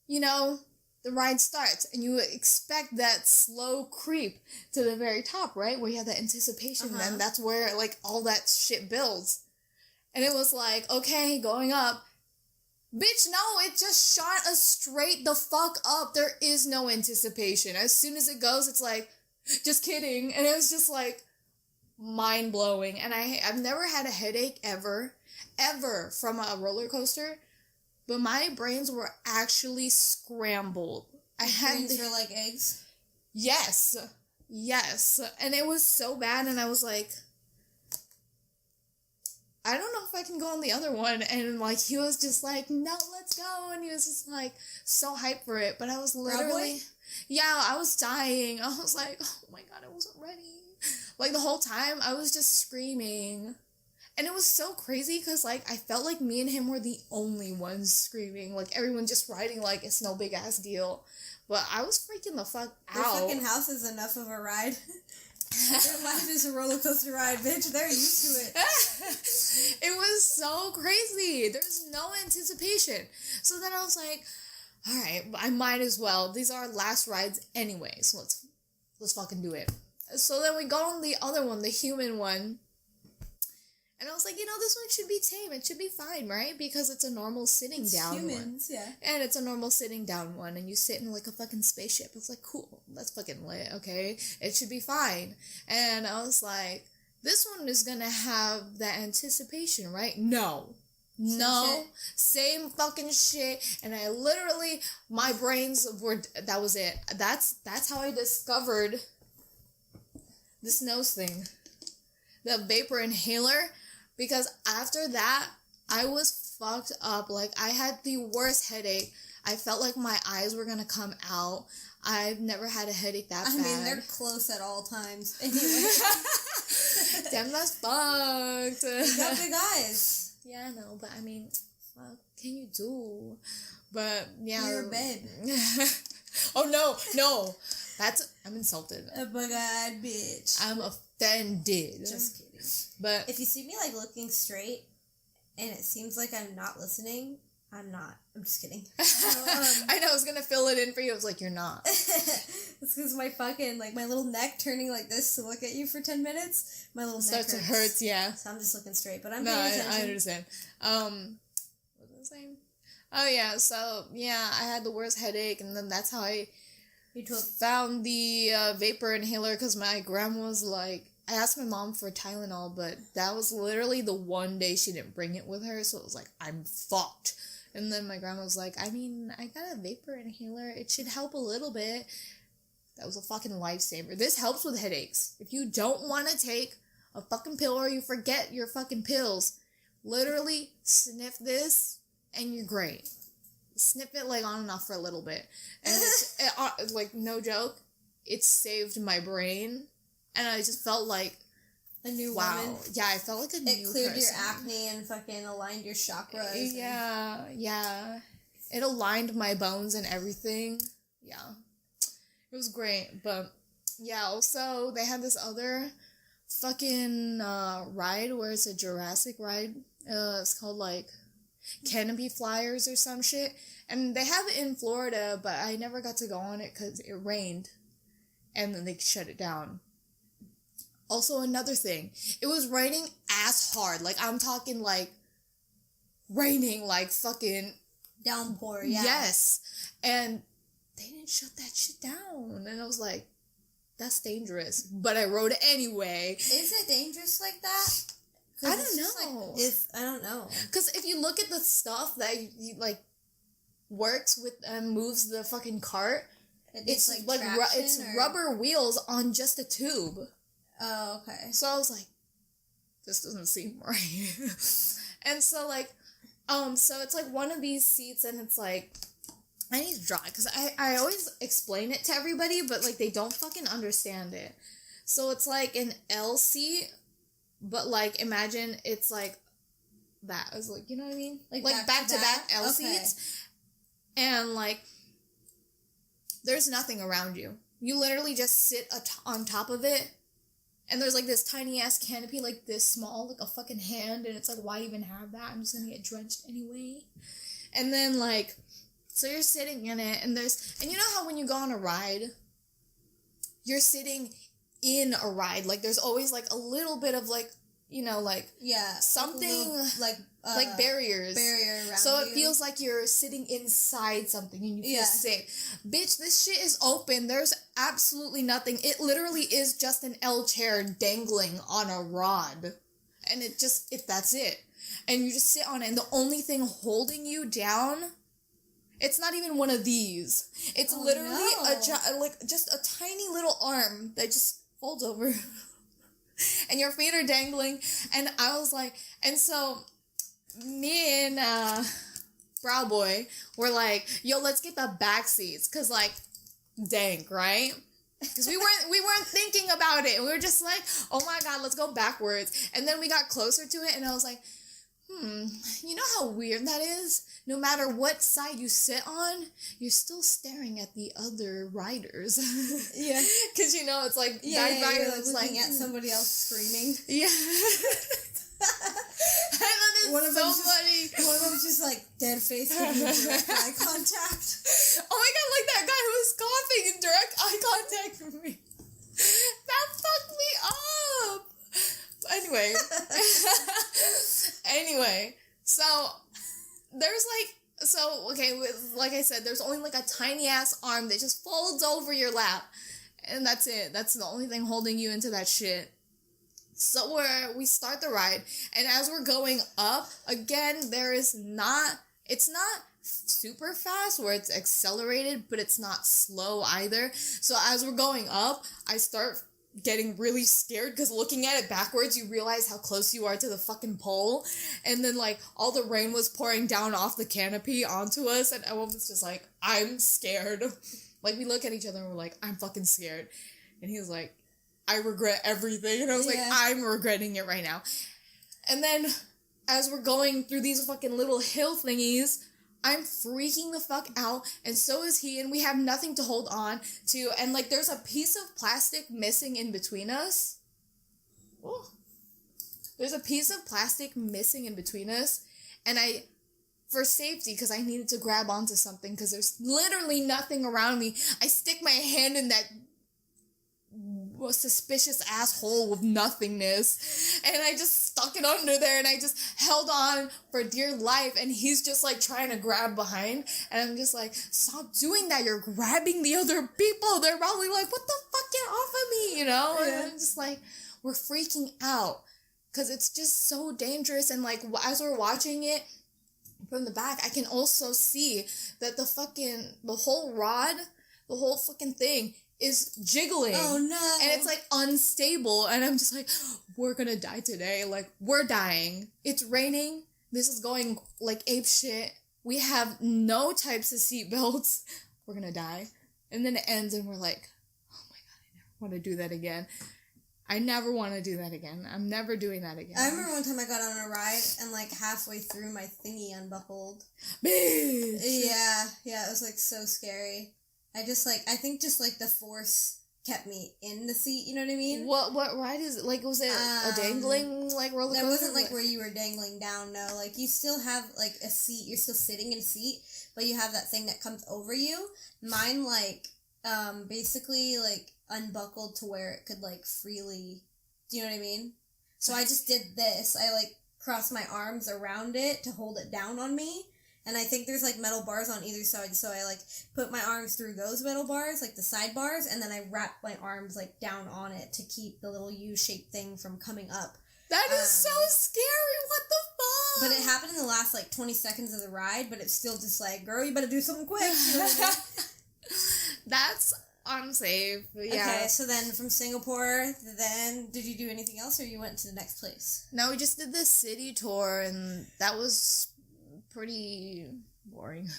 you know, the ride starts and you expect that slow creep to the very top, right? Where you have that anticipation. And that's where, like, all that shit builds. And it was like, okay, going up. Bitch, no, it just shot us straight the fuck up. There is no anticipation. As soon as it goes, it's like, just kidding. And it was just like, mind-blowing. And I've never had a headache ever from a roller coaster. But my brains were actually scrambled. Brains were like eggs? Yes. And it was so bad, and I was like, I don't know if I can go on the other one. And, like, he was just like, no, let's go. And he was just, like, so hyped for it. But I was literally... Yeah, I was dying. I was like, oh my god, I wasn't ready. Like, the whole time, I was just screaming. And it was so crazy because, like, I felt like me and him were the only ones screaming. Like, everyone just riding like it's no big-ass deal. But I was freaking the fuck out. Their fucking house is enough of a ride. Their life is a roller coaster ride, bitch. They're used to it. It was so crazy. There's no anticipation. So then I was like, all right, I might as well. These are our last rides anyway, so let's fucking do it. So then we go on the other one, the human one. And I was like, you know, this one should be tame. It should be fine, right? Because it's a normal sitting down humans, one. Yeah. And it's a normal sitting down one. And you sit in like a fucking spaceship. It's like, cool. That's fucking lit, okay? It should be fine. And I was like, this one is going to have that anticipation, right? No. Same fucking shit. And I literally, my brains were, that was it. That's how I discovered this nose thing. The vapor inhaler. Because after that, I was fucked up. Like, I had the worst headache. I felt like my eyes were gonna come out. I've never had a headache that bad. I mean, they're close at all times. Anyway. Damn, that's fucked. You got big eyes. Yeah, I know, but I mean, what can you do? But, yeah. You're a babe. Oh, no. I'm insulted. A bug-eyed bitch. I'm offended. Just kidding. But if you see me, like, looking straight, and it seems like I'm not listening, I'm not. I'm just kidding. I know, I was gonna fill it in for you. I was like, you're not. It's because my fucking, like, my little neck turning like this to look at you for 10 minutes, my little neck hurts. Yeah. So I'm just looking straight, but I'm no, paying attention. I understand. What was I saying? Oh, yeah, so, yeah, I had the worst headache, and then that's how I found the vapor inhaler, because my grandma was like, I asked my mom for Tylenol, but that was literally the one day she didn't bring it with her, so it was like, I'm fucked. And then my grandma was like, I mean, I got a vapor inhaler. It should help a little bit. That was a fucking lifesaver. This helps with headaches. If you don't want to take a fucking pill or you forget your fucking pills, literally sniff this and you're great. Sniff it like on and off for a little bit. And it's like, no joke, it saved my brain. And I just felt like a new woman. Yeah, I felt like a new person. It cleared your acne and fucking aligned your chakras. Yeah. It aligned my bones and everything. Yeah. It was great. But, yeah, also, they had this other fucking ride where it's a Jurassic ride. It's called, like, Canopy Flyers or some shit. And they have it in Florida, but I never got to go on it because it rained. And then they shut it down. Also, another thing, it was raining ass hard. Like, I'm talking, like, raining, like, fucking... downpour, yeah. Yes. And they didn't shut that shit down. And I was like, that's dangerous. But I rode it anyway. Is it dangerous like that? I don't know. I don't know. Because if you look at the stuff that you like works with and moves the fucking cart, it's like it's rubber wheels on just a tube. Oh, okay. So I was like, this doesn't seem right. And so like, so it's like one of these seats, and it's like, I need to draw it because I always explain it to everybody, but like they don't fucking understand it. So it's like an L seat, but like imagine it's like that. I was like, you know what I mean? Like back to back L seats, and like there's nothing around you. You literally just sit on top of it, and there's like this tiny ass canopy, like this small, like a fucking hand, and it's like, why even have that? I'm just gonna get drenched anyway. And then like, so you're sitting in it, and you know how when you go on a ride, you're sitting in a ride, like there's always like a little bit of like, you know, like something like barrier around so it feels like you're sitting inside something and you feel safe. Bitch, this shit is open. There's absolutely nothing. It literally is just an L chair dangling on a rod, and that's it, and you just sit on it, and the only thing holding you down, it's not even one of these. It's literally just a tiny little arm that just folds over. And your feet are dangling. And I was like, and so me and Brow Boy were like, yo, let's get the back seats. Cause like, dank, right? Because we weren't thinking about it. We were just like, oh my God, let's go backwards. And then we got closer to it, and I was like, you know how weird that is? No matter what side you sit on, you're still staring at the other riders. Yeah. Because, you know, it's like, that rider looks like at somebody else screaming. Yeah. And then it's one of them's just like dead face giving you direct eye contact. Oh my God, like that guy who was coughing in direct eye contact with me. That fucked me up. Anyway, so there's like I said, there's only like a tiny ass arm that just folds over your lap, and that's it. That's the only thing holding you into that shit. So we start the ride, and as we're going up, again, it's not super fast where it's accelerated, but it's not slow either. So as we're going up, I start getting really scared because looking at it backwards, you realize how close you are to the fucking pole, and then like all the rain was pouring down off the canopy onto us, and Owen was just like, I'm scared. Like we look at each other and we're like, I'm fucking scared, and he was like, I regret everything, and I was like, I'm regretting it right now. And then as we're going through these fucking little hill thingies, I'm freaking the fuck out, and so is he, and we have nothing to hold on to, and like there's a piece of plastic missing in between us. Ooh. There's a piece of plastic missing in between us, and for safety, because I needed to grab onto something, because there's literally nothing around me, I stick my hand in that suspicious asshole with nothingness, and I just stuck it under there, and I just held on for dear life, and he's just like trying to grab behind, and I'm just like, stop doing that, you're grabbing the other people, they're probably like, what the fuck, get off of me, you know? And I'm just like, we're freaking out, because it's just so dangerous, and like, as we're watching it from the back, I can also see that the whole rod, the whole fucking thing is jiggling. Oh no. And it's like unstable, and I'm just like, we're gonna die today. Like, we're dying. It's raining. This is going like ape shit. We have no types of seatbelts. We're gonna die. And then it ends, and we're like, oh my God, I never want to do that again. I never want to do that again. I'm never doing that again. I remember one time I got on a ride, and like halfway through my thingy unbuckled. Bitch. Yeah, it was like so scary. I think the force kept me in the seat, you know what I mean? What ride is it? Like, was it a dangling, like, roller coaster? That wasn't, like, where you were dangling down, no. Like, you still have, like, a seat, you're still sitting in a seat, but you have that thing that comes over you. Mine, like, basically, like, unbuckled to where it could, like, freely, do you know what I mean? So I just did this. I, like, crossed my arms around it to hold it down on me. And I think there's, like, metal bars on either side, so I, like, put my arms through those metal bars, like the side bars, and then I wrapped my arms, like, down on it to keep the little U-shaped thing from coming up. That is so scary. What the fuck? But it happened in the last, 20 seconds of the ride, but it's still just girl, you better do something quick. You know what I mean? That's unsafe. Yeah. Okay, so then from Singapore, then did you do anything else, or you went to the next place? No, we just did the city tour, and that was pretty boring.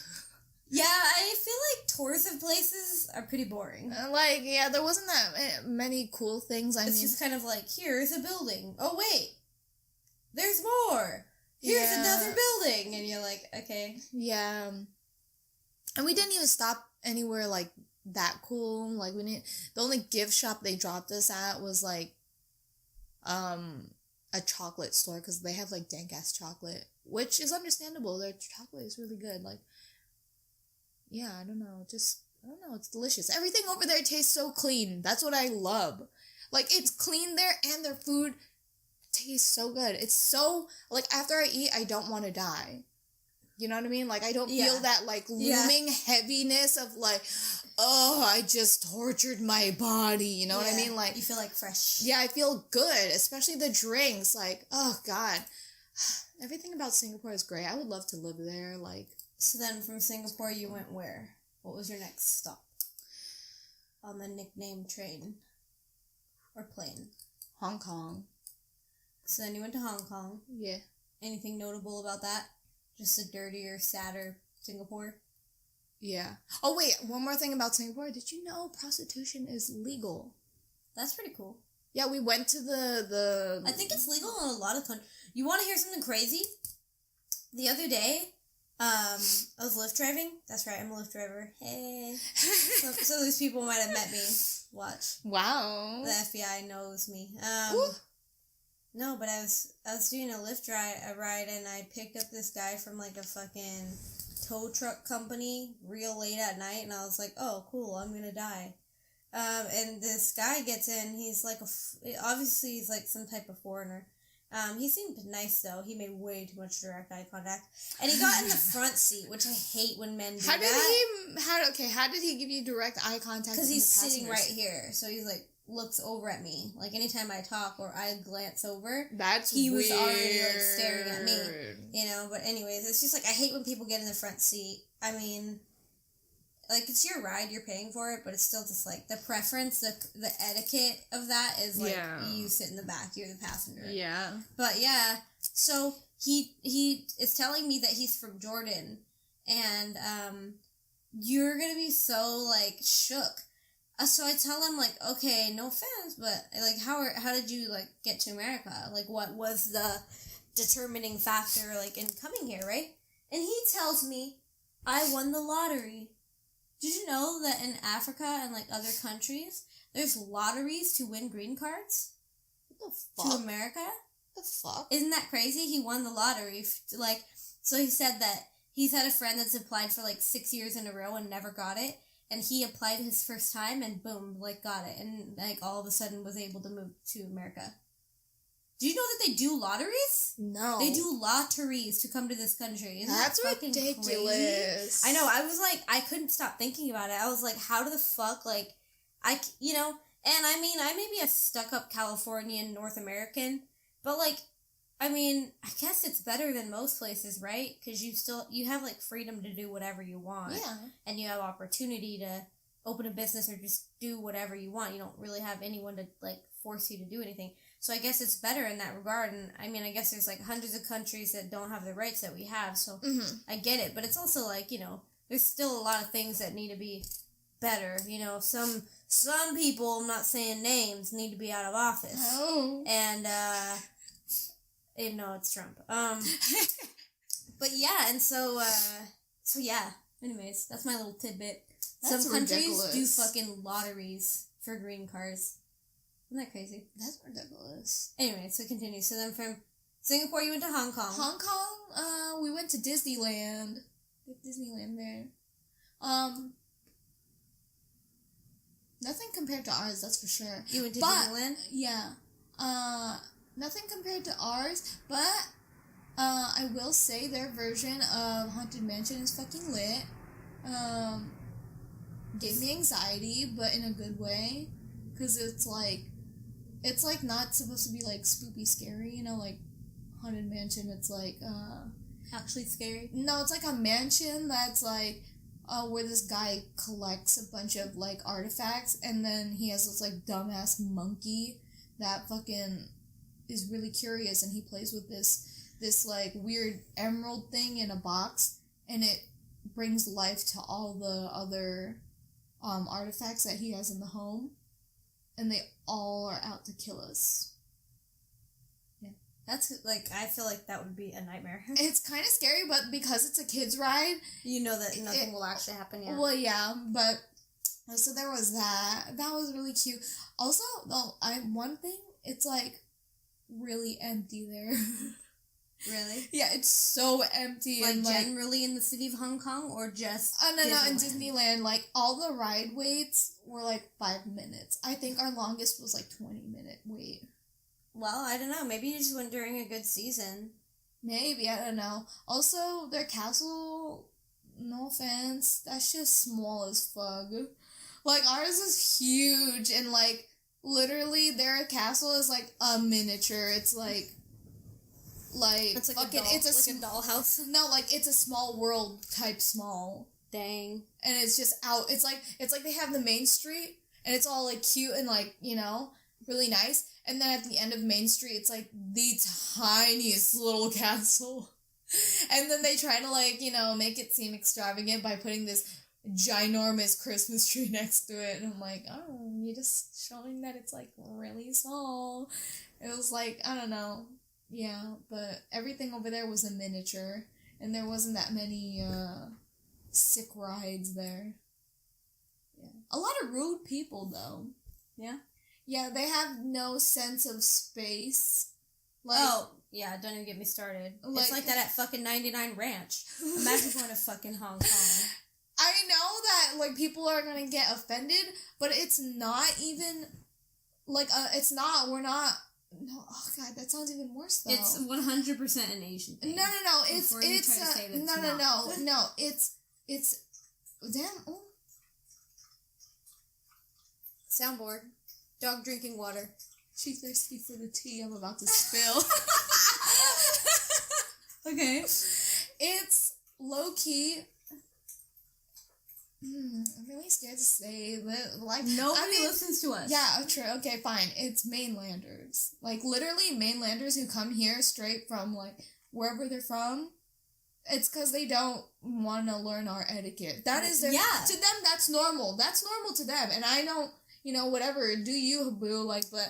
Yeah, I feel like tours of places are pretty boring. There wasn't that many cool things. It's just kind of here's a building. Oh, wait. There's more. Here's another building. And you're like, okay. Yeah. And we didn't even stop anywhere, that cool. The only gift shop they dropped us at was, a chocolate store, because they have, dank-ass chocolate, which is understandable. Their chocolate is really good. Yeah, I don't know, it's delicious. Everything over there tastes so clean. That's what I love. It's clean there, and their food tastes so good. It's so, after I eat, I don't want to die. You know what I mean? I don't feel that, looming heaviness of, oh, I just tortured my body. You know what I mean? You feel, fresh. Yeah, I feel good, especially the drinks. Oh, God. Everything about Singapore is great. I would love to live there, So then from Singapore, you went where? What was your next stop? On the Nickname train? Or plane? Hong Kong. So then you went to Hong Kong. Yeah. Anything notable about that? Just a dirtier, sadder Singapore? Yeah. Oh, wait. One more thing about Singapore. Did you know prostitution is legal? That's pretty cool. Yeah, we went to the... I think it's legal in a lot of countries. You want to hear something crazy? The other day... I was Lyft driving. That's right, I'm a Lyft driver. Hey. Some of these people might have met me. Watch. Wow. The FBI knows me. No, but I was doing a Lyft ride, and I picked up this guy from a fucking tow truck company real late at night, and I was like, oh, cool, I'm gonna die. And this guy gets in. He's obviously he's some type of foreigner. He seemed nice, though. He made way too much direct eye contact. And he got in the front seat, which I hate when men do How did that. he give you direct eye contact? Because he's sitting right here. So he's, looks over at me. Anytime I talk or I glance over, he was already, staring at me. You know? But anyways, it's just, I hate when people get in the front seat. I mean... it's your ride, you're paying for it, but it's still just, the preference, the etiquette of that is, you sit in the back, you're the passenger. Yeah. But, yeah, so he is telling me that he's from Jordan, and, you're gonna be so, shook. So I tell him, okay, no offense, but, how did you, get to America? What was the determining factor, in coming here, right? And he tells me, I won the lottery. Did you know that in Africa and, other countries, there's lotteries to win green cards? What the fuck? To America? What the fuck? Isn't that crazy? He won the lottery. So he said that he's had a friend that's applied for, 6 years in a row and never got it. And he applied his first time and boom, got it. And, all of a sudden was able to move to America. Do you know that they do lotteries? No. They do lotteries to come to this country. Isn't That's that fucking ridiculous. Crazy? I know. I was I couldn't stop thinking about it. I was how the fuck, and I mean, I may be a stuck-up Californian North American, but, I mean, I guess it's better than most places, right? Because you have, freedom to do whatever you want. Yeah. And you have opportunity to open a business or just do whatever you want. You don't really have anyone to, force you to do anything. So I guess it's better in that regard, and I mean, I guess there's hundreds of countries that don't have the rights that we have, so I get it, but it's also there's still a lot of things that need to be better, some people, I'm not saying names, need to be out of office. Oh. And, no, it's Trump. But yeah, and so yeah, anyways, that's my little tidbit. That's some countries ridiculous. do fucking lotteries for green cards. Isn't that crazy? That's ridiculous. Anyway, so continue. So then from Singapore, you went to Hong Kong. Hong Kong, we went to Disneyland. Disneyland there. Nothing compared to ours, that's for sure. You went to Disneyland? Yeah. Nothing compared to ours, but I will say their version of Haunted Mansion is fucking lit. Gave me anxiety, but in a good way. Because it's it's, like, not supposed to be, like, spoopy scary, you know, like, Haunted Mansion, it's, like, Actually scary? No, it's, like, a mansion that's, like, where this guy collects a bunch of, like, artifacts, and then he has this, like, dumbass monkey that fucking is really curious, and he plays with this, like, weird emerald thing in a box, and it brings life to all the other, artifacts that he has in the home, and they all are out to kill us. That's, like, I feel like that would be a nightmare. It's kind of scary, but because it's a kid's ride... You know that nothing will actually happen yet. Well, yeah, but... So there was that. That was really cute. Also, though, one thing, it's, like, really empty there. Really? Yeah, it's so empty. Like, and, like, generally in the city of Hong Kong, or just no, in Disneyland, like, all the ride waits were, like, 5 minutes. I think our longest was, like, 20-minute wait. Well, I don't know. Maybe you just went during a good season. Maybe, I don't know. Also, their castle, no offense, that's just small as fuck. Like, ours is huge, and, like, literally, their castle is, like, a miniature. It's, like it's like fucking, it's a dollhouse. No, like, it's a small world type small. Dang. And it's just out, it's like they have the main street, and it's all, like, cute and, like, you know, really nice. And then at the end of Main Street, it's, like, the tiniest little castle. And then they try to, like, you know, make it seem extravagant by putting this ginormous Christmas tree next to it. And I'm like, oh, you're just showing that it's, like, really small. It was, like, I don't know. Yeah, but everything over there was a miniature. And there wasn't that many, sick rides there. Yeah. A lot of rude people, though. Yeah? Yeah, they have no sense of space. Like, oh, yeah, don't even get me started. Like, it's like that at fucking 99 Ranch. Imagine going to fucking Hong Kong. I know that, like, people are gonna get offended, but it's not even, like, it's not, we're not, no, oh god, that sounds even worse, though. It's 100% an Asian thing. No, it's damn, oh. Soundboard. Dog drinking water. She's thirsty for the tea I'm about to spill. Okay. It's low-key. I'm really scared to say that. Like, nobody listens to us. Yeah, true. Okay, fine. It's mainlanders. Like, literally mainlanders who come here straight from, like, wherever they're from. It's because they don't want to learn our etiquette. That is their... Yeah. To them, that's normal. That's normal to them. And I don't... You know, whatever, do you, boo, like, but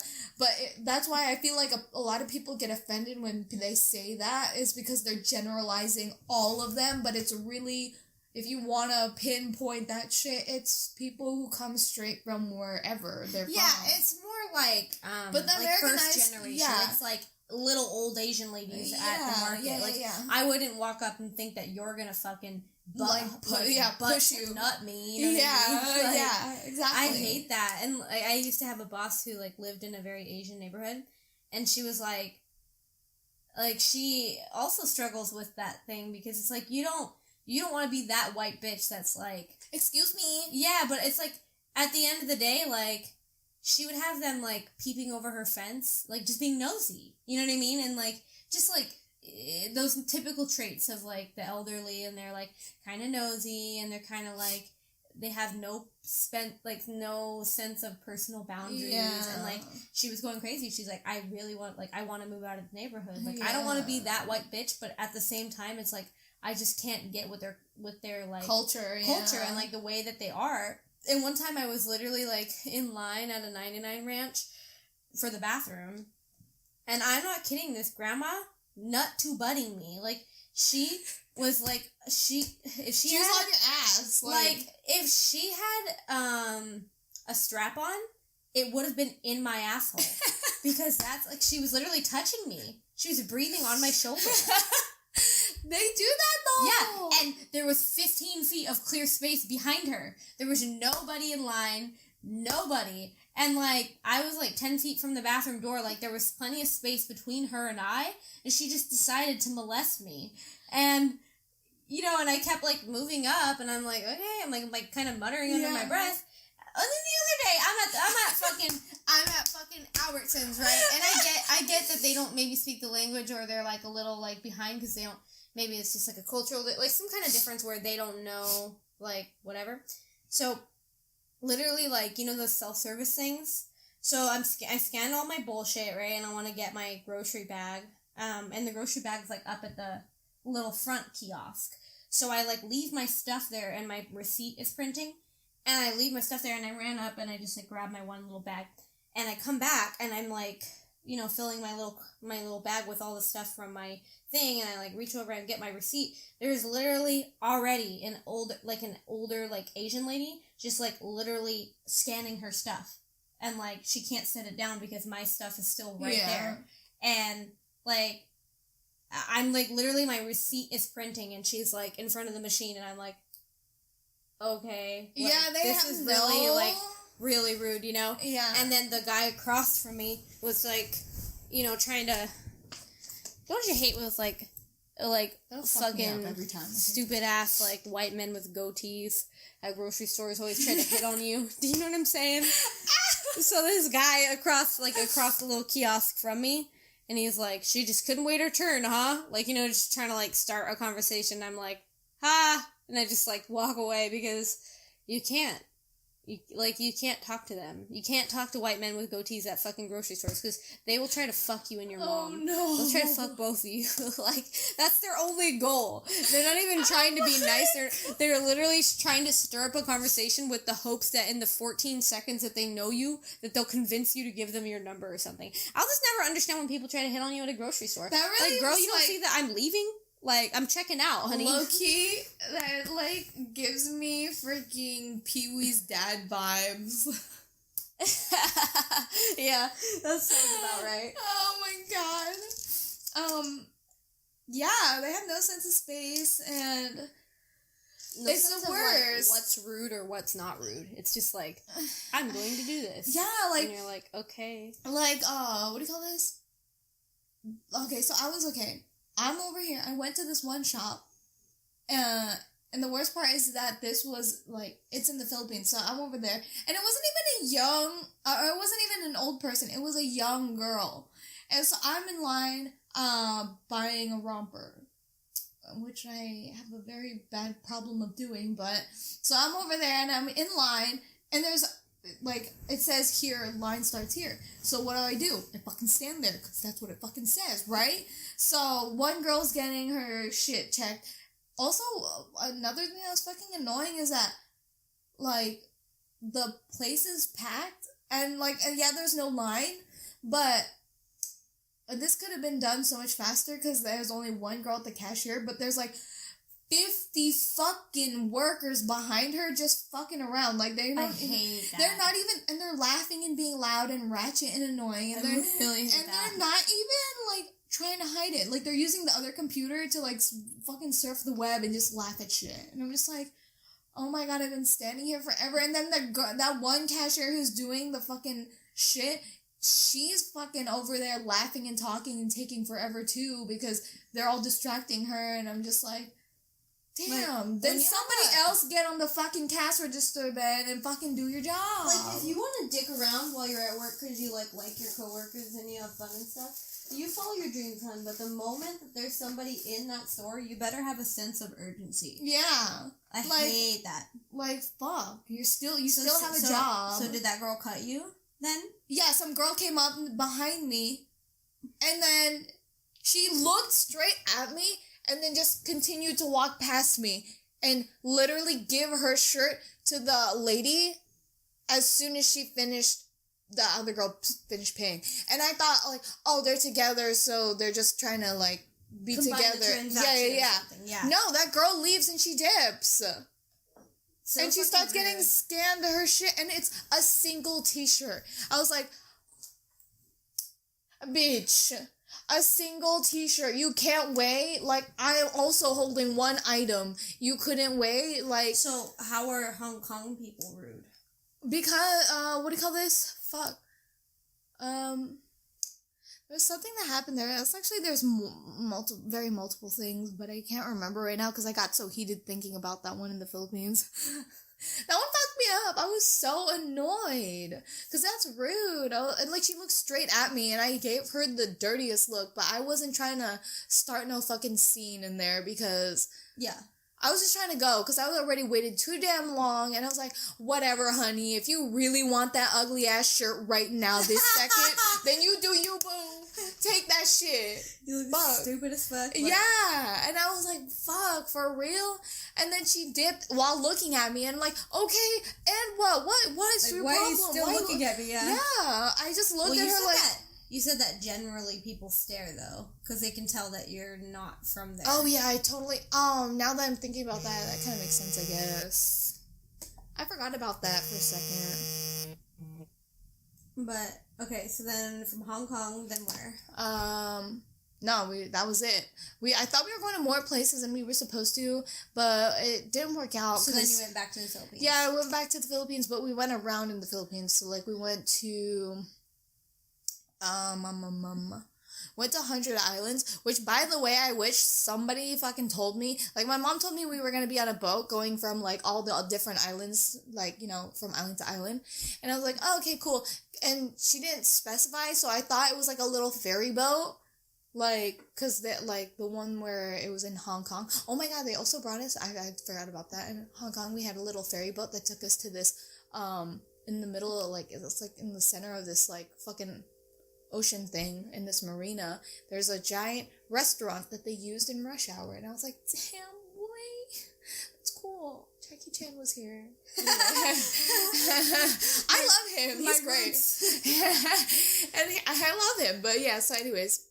that's why I feel like a lot of people get offended when they say that, is because they're generalizing all of them, but it's really, if you want to pinpoint that shit, it's people who come straight from wherever they're from. Yeah, it's more like, but the like first generation. Yeah. It's like little old Asian ladies at the market. Yeah. I wouldn't walk up and think that you're gonna fucking push you, nut me. You know what I mean? Like, yeah, exactly. I hate that. And I used to have a boss who like lived in a very Asian neighborhood, and she was like she also struggles with that thing, because it's like you don't want to be that white bitch that's like, excuse me. Yeah, but it's like at the end of the day, like she would have them like peeping over her fence, like just being nosy. You know what I mean? And like just like those typical traits of like the elderly, and they're like kind of nosy, and they're kind of like they have no sense of personal boundaries. Yeah. And like she was going crazy. She's like, I really want, like, I want to move out of the neighborhood. Like I don't want to be that white bitch, but at the same time it's like I just can't get with their like culture and like the way that they are. And one time I was literally like in line at a 99 Ranch for the bathroom, and I'm not kidding, this grandma nut to butting me. Like she was like she was on your ass. Like if she had a strap on, it would have been in my asshole. Because that's like, she was literally touching me. She was breathing on my shoulder. They do that though. Yeah, and there was 15 feet of clear space behind her. There was nobody in line, nobody. And, like, I was, like, 10 feet from the bathroom door. Like, there was plenty of space between her and I. And she just decided to molest me. And, you know, and I kept, like, moving up. And I'm like, okay. I'm, like kind of muttering under my breath. And then the other okay, I'm at fucking Albertsons, right? And I get that they don't maybe speak the language, or they're like a little like behind because they don't. Maybe it's just like a cultural, like some kind of difference where they don't know, like whatever. So, literally, like the self-service things. So I scanned all my bullshit, right? And I want to get my grocery bag. And the grocery bag's like up at the little front kiosk. So I like leave my stuff there, and my receipt is printing. And I leave my stuff there, and I ran up, and I just like grabbed my one little bag, and I come back, and I'm like, filling my little bag with all the stuff from my thing, and I like reach over and get my receipt. There's literally already an older like Asian lady just like literally scanning her stuff, and like she can't set it down because my stuff is still right there, and like I'm like literally my receipt is printing, and she's like in front of the machine, and I'm like, okay, like, this is really like really rude, Yeah. And then the guy across from me was like, trying to. Don't you hate with like fucking every time. Stupid ass like white men with goatees at grocery stores always try to hit on you? Do you know what I'm saying? So this guy across the little kiosk from me, and he's like, she just couldn't wait her turn, huh? Like, just trying to like start a conversation. I'm like, ha. And I just, like, walk away because you can't. You can't talk to them. You can't talk to white men with goatees at fucking grocery stores because they will try to fuck you and your mom. Oh, no. They'll try to fuck both of you. Like, that's their only goal. They're not even trying to be nice. They're literally trying to stir up a conversation with the hopes that in the 14 seconds that they know you, that they'll convince you to give them your number or something. I'll just never understand when people try to hit on you at a grocery store. That really like, girl, you don't see that I'm leaving? Like, I'm checking out, honey. Low-key, that, like, gives me freaking Peewee's dad vibes. Yeah, that sounds about right. Oh my god. Yeah, they have no sense of space, and no it's the worst. Like, what's rude or what's not rude. It's just like, I'm going to do this. Yeah, like... And you're like, okay. Like, what do you call this? Okay, so I was okay. I'm over here. I went to this one shop, and the worst part is that this was, like, it's in the Philippines, so I'm over there, and it wasn't even it wasn't even an old person, it was a young girl, and so I'm in line, buying a romper, which I have a very bad problem of doing, but, so I'm over there, and I'm in line, and there's, like, it says here, line starts here. So what do? I fucking stand there, because that's what it fucking says, right? So one girl's getting her shit checked. Also, another thing that was fucking annoying is that, like, the place is packed, and, like, yeah, there's no line, but this could have been done so much faster, because there's only one girl at the cashier, but there's, like, 50 fucking workers behind her just fucking around. Like, they don't I hate that. They're not even, and they're laughing and being loud and ratchet and annoying, and they're not even, like, trying to hide it. Like, they're using the other computer to, like, fucking surf the web and just laugh at shit. And I'm just like, oh my god, I've been standing here forever. And then that one cashier who's doing the fucking shit, she's fucking over there laughing and talking and taking forever too, because they're all distracting her, and I'm just like, damn, like, then somebody else get on the fucking cash register then and fucking do your job. Like, if you want to dick around while you're at work because you, like your coworkers and you have fun and stuff, you follow your dreams, hun, but the moment that there's somebody in that store, you better have a sense of urgency. Yeah. I hate that. Like, fuck. You still have a job. So did that girl cut you then? Yeah, some girl came up behind me, and then she looked straight at me, and then just continued to walk past me and literally give her shirt to the lady as soon as she finished, the other girl finished paying. And I thought, like, oh, they're together, so they're just trying to, like, be combine together. Yeah. No, that girl leaves and she dips. So and she starts getting scanned to her shit, and it's a single t-shirt. I was like, bitch, a single t-shirt. You can't weigh? Like, I'm also holding one item. You couldn't weigh? Like... So, how are Hong Kong people rude? Because, what do you call this? Fuck. There's something that happened there. There's multiple things, but I can't remember right now because I got so heated thinking about that one in the Philippines. That one fucked me up. I was so annoyed. Because that's rude. And like, she looked straight at me, and I gave her the dirtiest look, but I wasn't trying to start no fucking scene in there because... Yeah. I was just trying to go because I was already waited too damn long, and I was like, whatever, honey. If you really want that ugly ass shirt right now, this second, then you do you, boo. Take that shit. You look stupid as fuck. Yeah. And I was like, fuck, for real? And then she dipped while looking at me, and I'm like, okay, and what? What is your problem? Why are you still looking at me? Yeah. I just looked at her like... You said that generally people stare, though, because they can tell that you're not from there. Oh, yeah, I totally... now that I'm thinking about that, that kind of makes sense, I guess. I forgot about that for a second. But, okay, so then from Hong Kong, then where? No, that was it. I thought we were going to more places than we were supposed to, but it didn't work out. So then you went back to the Philippines? Yeah, I went back to the Philippines, but we went around in the Philippines. So, like, we went to... went to 100 Islands, which, by the way, I wish somebody fucking told me. Like, my mom told me we were gonna be on a boat going from, like, all the different islands, like, you know, from island to island. And I was like, oh, okay, cool. And she didn't specify, so I thought it was, like, a little ferry boat. Like, because, like, the one where it was in Hong Kong. Oh, my God, they also brought us, I forgot about that. In Hong Kong, we had a little ferry boat that took us to this, in the middle of, like, it's, like, in the center of this, like, fucking... ocean thing in this marina. There's a giant restaurant that they used in rush hour, and I was like, damn, boy, that's cool. Jackie Chan was here. Anyway. I love him. He's great. And I love him. But yeah, so anyways,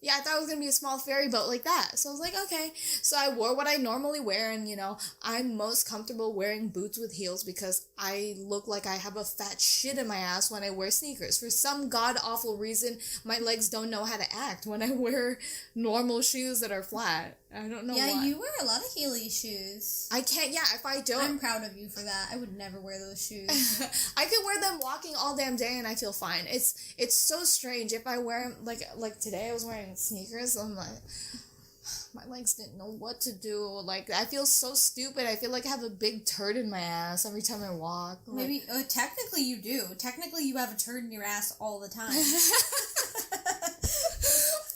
yeah, I thought it was going to be a small ferry boat like that. So I was like, okay. So I wore what I normally wear, and, you know, I'm most comfortable wearing boots with heels because I look like I have a fat shit in my ass when I wear sneakers. For some god-awful reason, my legs don't know how to act when I wear normal shoes that are flat. I don't know why. Yeah, you wear a lot of Heeley shoes. I can't, yeah, if I don't... I'm proud of you for that. I would never wear those shoes. I could wear them walking all damn day and I feel fine. It's so strange. If I wear them, like today I was wearing sneakers, I'm like... My legs didn't know what to do. Like, I feel so stupid. I feel like I have a big turd in my ass every time I walk. Like, maybe, technically you do. Technically you have a turd in your ass all the time.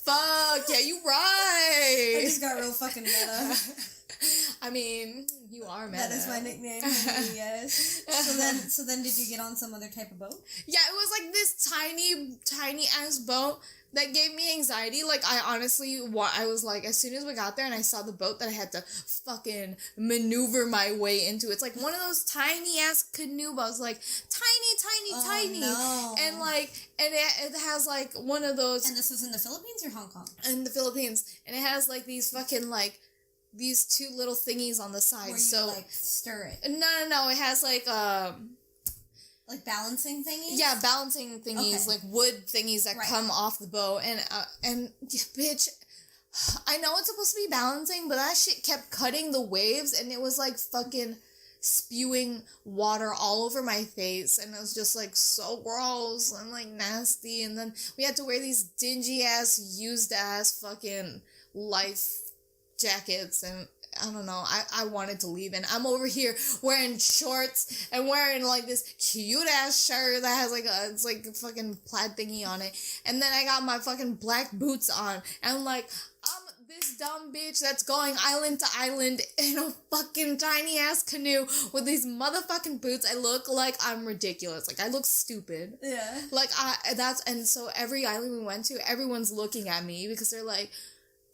Fuck, yeah, you right. I just got real fucking meta. I mean, you are meta. That is my nickname. Yes. So then did you get on some other type of boat? Yeah, it was like this tiny ass boat that gave me anxiety. Like, I honestly, I was like, as soon as we got there and I saw the boat that I had to fucking maneuver my way into, it's like one of those tiny ass canoe boats, like tiny. No. And like, and it has like one of those. And this was in the Philippines or Hong Kong? In the Philippines. And it has like these fucking like, these two little thingies on the side. Where you like stir it. No. It has like, like balancing thingies? Yeah, balancing thingies, okay. like wood thingies that come off the boat. And bitch, I know it's supposed to be balancing, but that shit kept cutting the waves, and it was like fucking spewing water all over my face, and it was just like so gross and like nasty. And then we had to wear these dingy ass, used ass fucking life jackets, and I don't know, I wanted to leave, and I'm over here wearing shorts and wearing like this cute ass shirt that has like it's like a fucking plaid thingy on it, and then I got my fucking black boots on, and I'm like, I'm this dumb bitch that's going island to island in a fucking tiny ass canoe with these motherfucking boots. I look like I'm ridiculous, like I look stupid. Yeah. Like and so every island we went to, everyone's looking at me because they're like,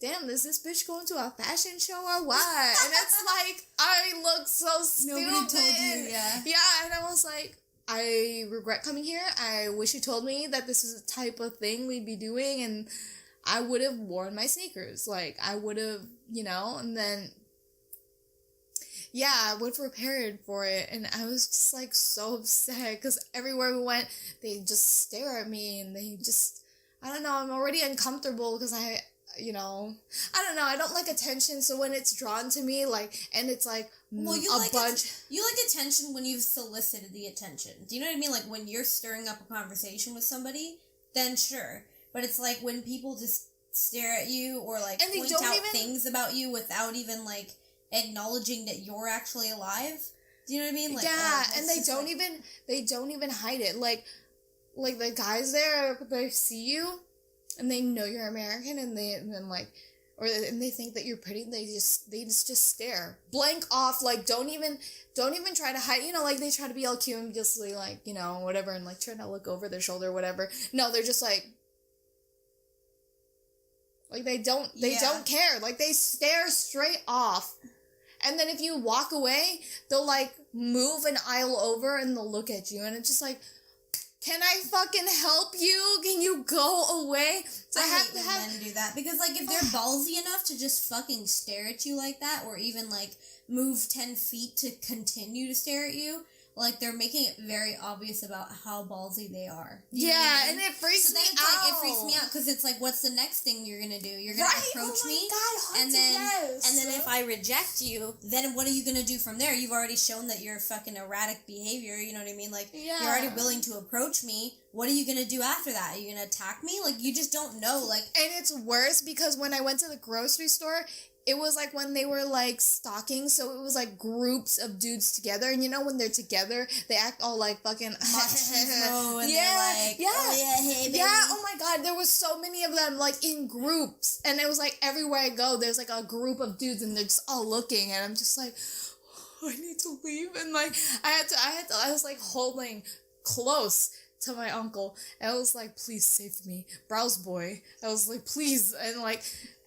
damn, is this bitch going to a fashion show or what? And it's like, I look so stupid. Nobody told you, yeah. Yeah, and I was like, I regret coming here. I wish you told me that this is the type of thing we'd be doing, and I would have worn my sneakers. Like, I would have, you know, and then, yeah, I would have prepared for it, and I was just, like, so upset, because everywhere we went, they just stare at me, and they just, I don't know, I'm already uncomfortable, because you know, I don't know, I don't like attention, so when it's drawn to me, like, and it's like, well, you like bunch... you like attention when you've solicited the attention. Do you know what I mean? Like, when you're stirring up a conversation with somebody, then sure. But it's like, when people just stare at you, or, like, and point out things about you without even, like, acknowledging that you're actually alive, Do you know what I mean? Like, yeah, and they don't even hide it. Like the guys there, they see you, and they know you're American, and they think that you're pretty. They just stare blank off. Like don't even try to hide. You know, like they try to be all cute and just like, you know, whatever, and like try to look over their shoulder or whatever. No, they're just like they don't care. Like they stare straight off. And then if you walk away, they'll like move an aisle over and they'll look at you, and it's just like, can I fucking help you? Can you go away? So I hate when men do that, because like if they're ballsy enough to just fucking stare at you like that, or even like move 10 feet to continue to stare at you, like they're making it very obvious about how ballsy they are. You know what I mean? And it freaks me out. Like, it freaks me out because it's like, what's the next thing you're gonna do? You're gonna approach me, and then if I reject you, then what are you gonna do from there? You've already shown that you're fucking erratic behavior. You know what I mean? Like you're already willing to approach me. What are you gonna do after that? Are you gonna attack me? Like you just don't know. Like, and it's worse because when I went to the grocery store, it was like when they were like stalking, so it was like groups of dudes together, and you know when they're together, they act all like fucking machismo, and they're like, oh yeah, hey baby. Yeah, oh my god, there was so many of them like in groups, and it was like everywhere I go, there's like a group of dudes, and they're just all looking, and I'm just like, oh, I need to leave, and like I was like holding close to my uncle, and I was like, please save me, browse boy. I was like, please, and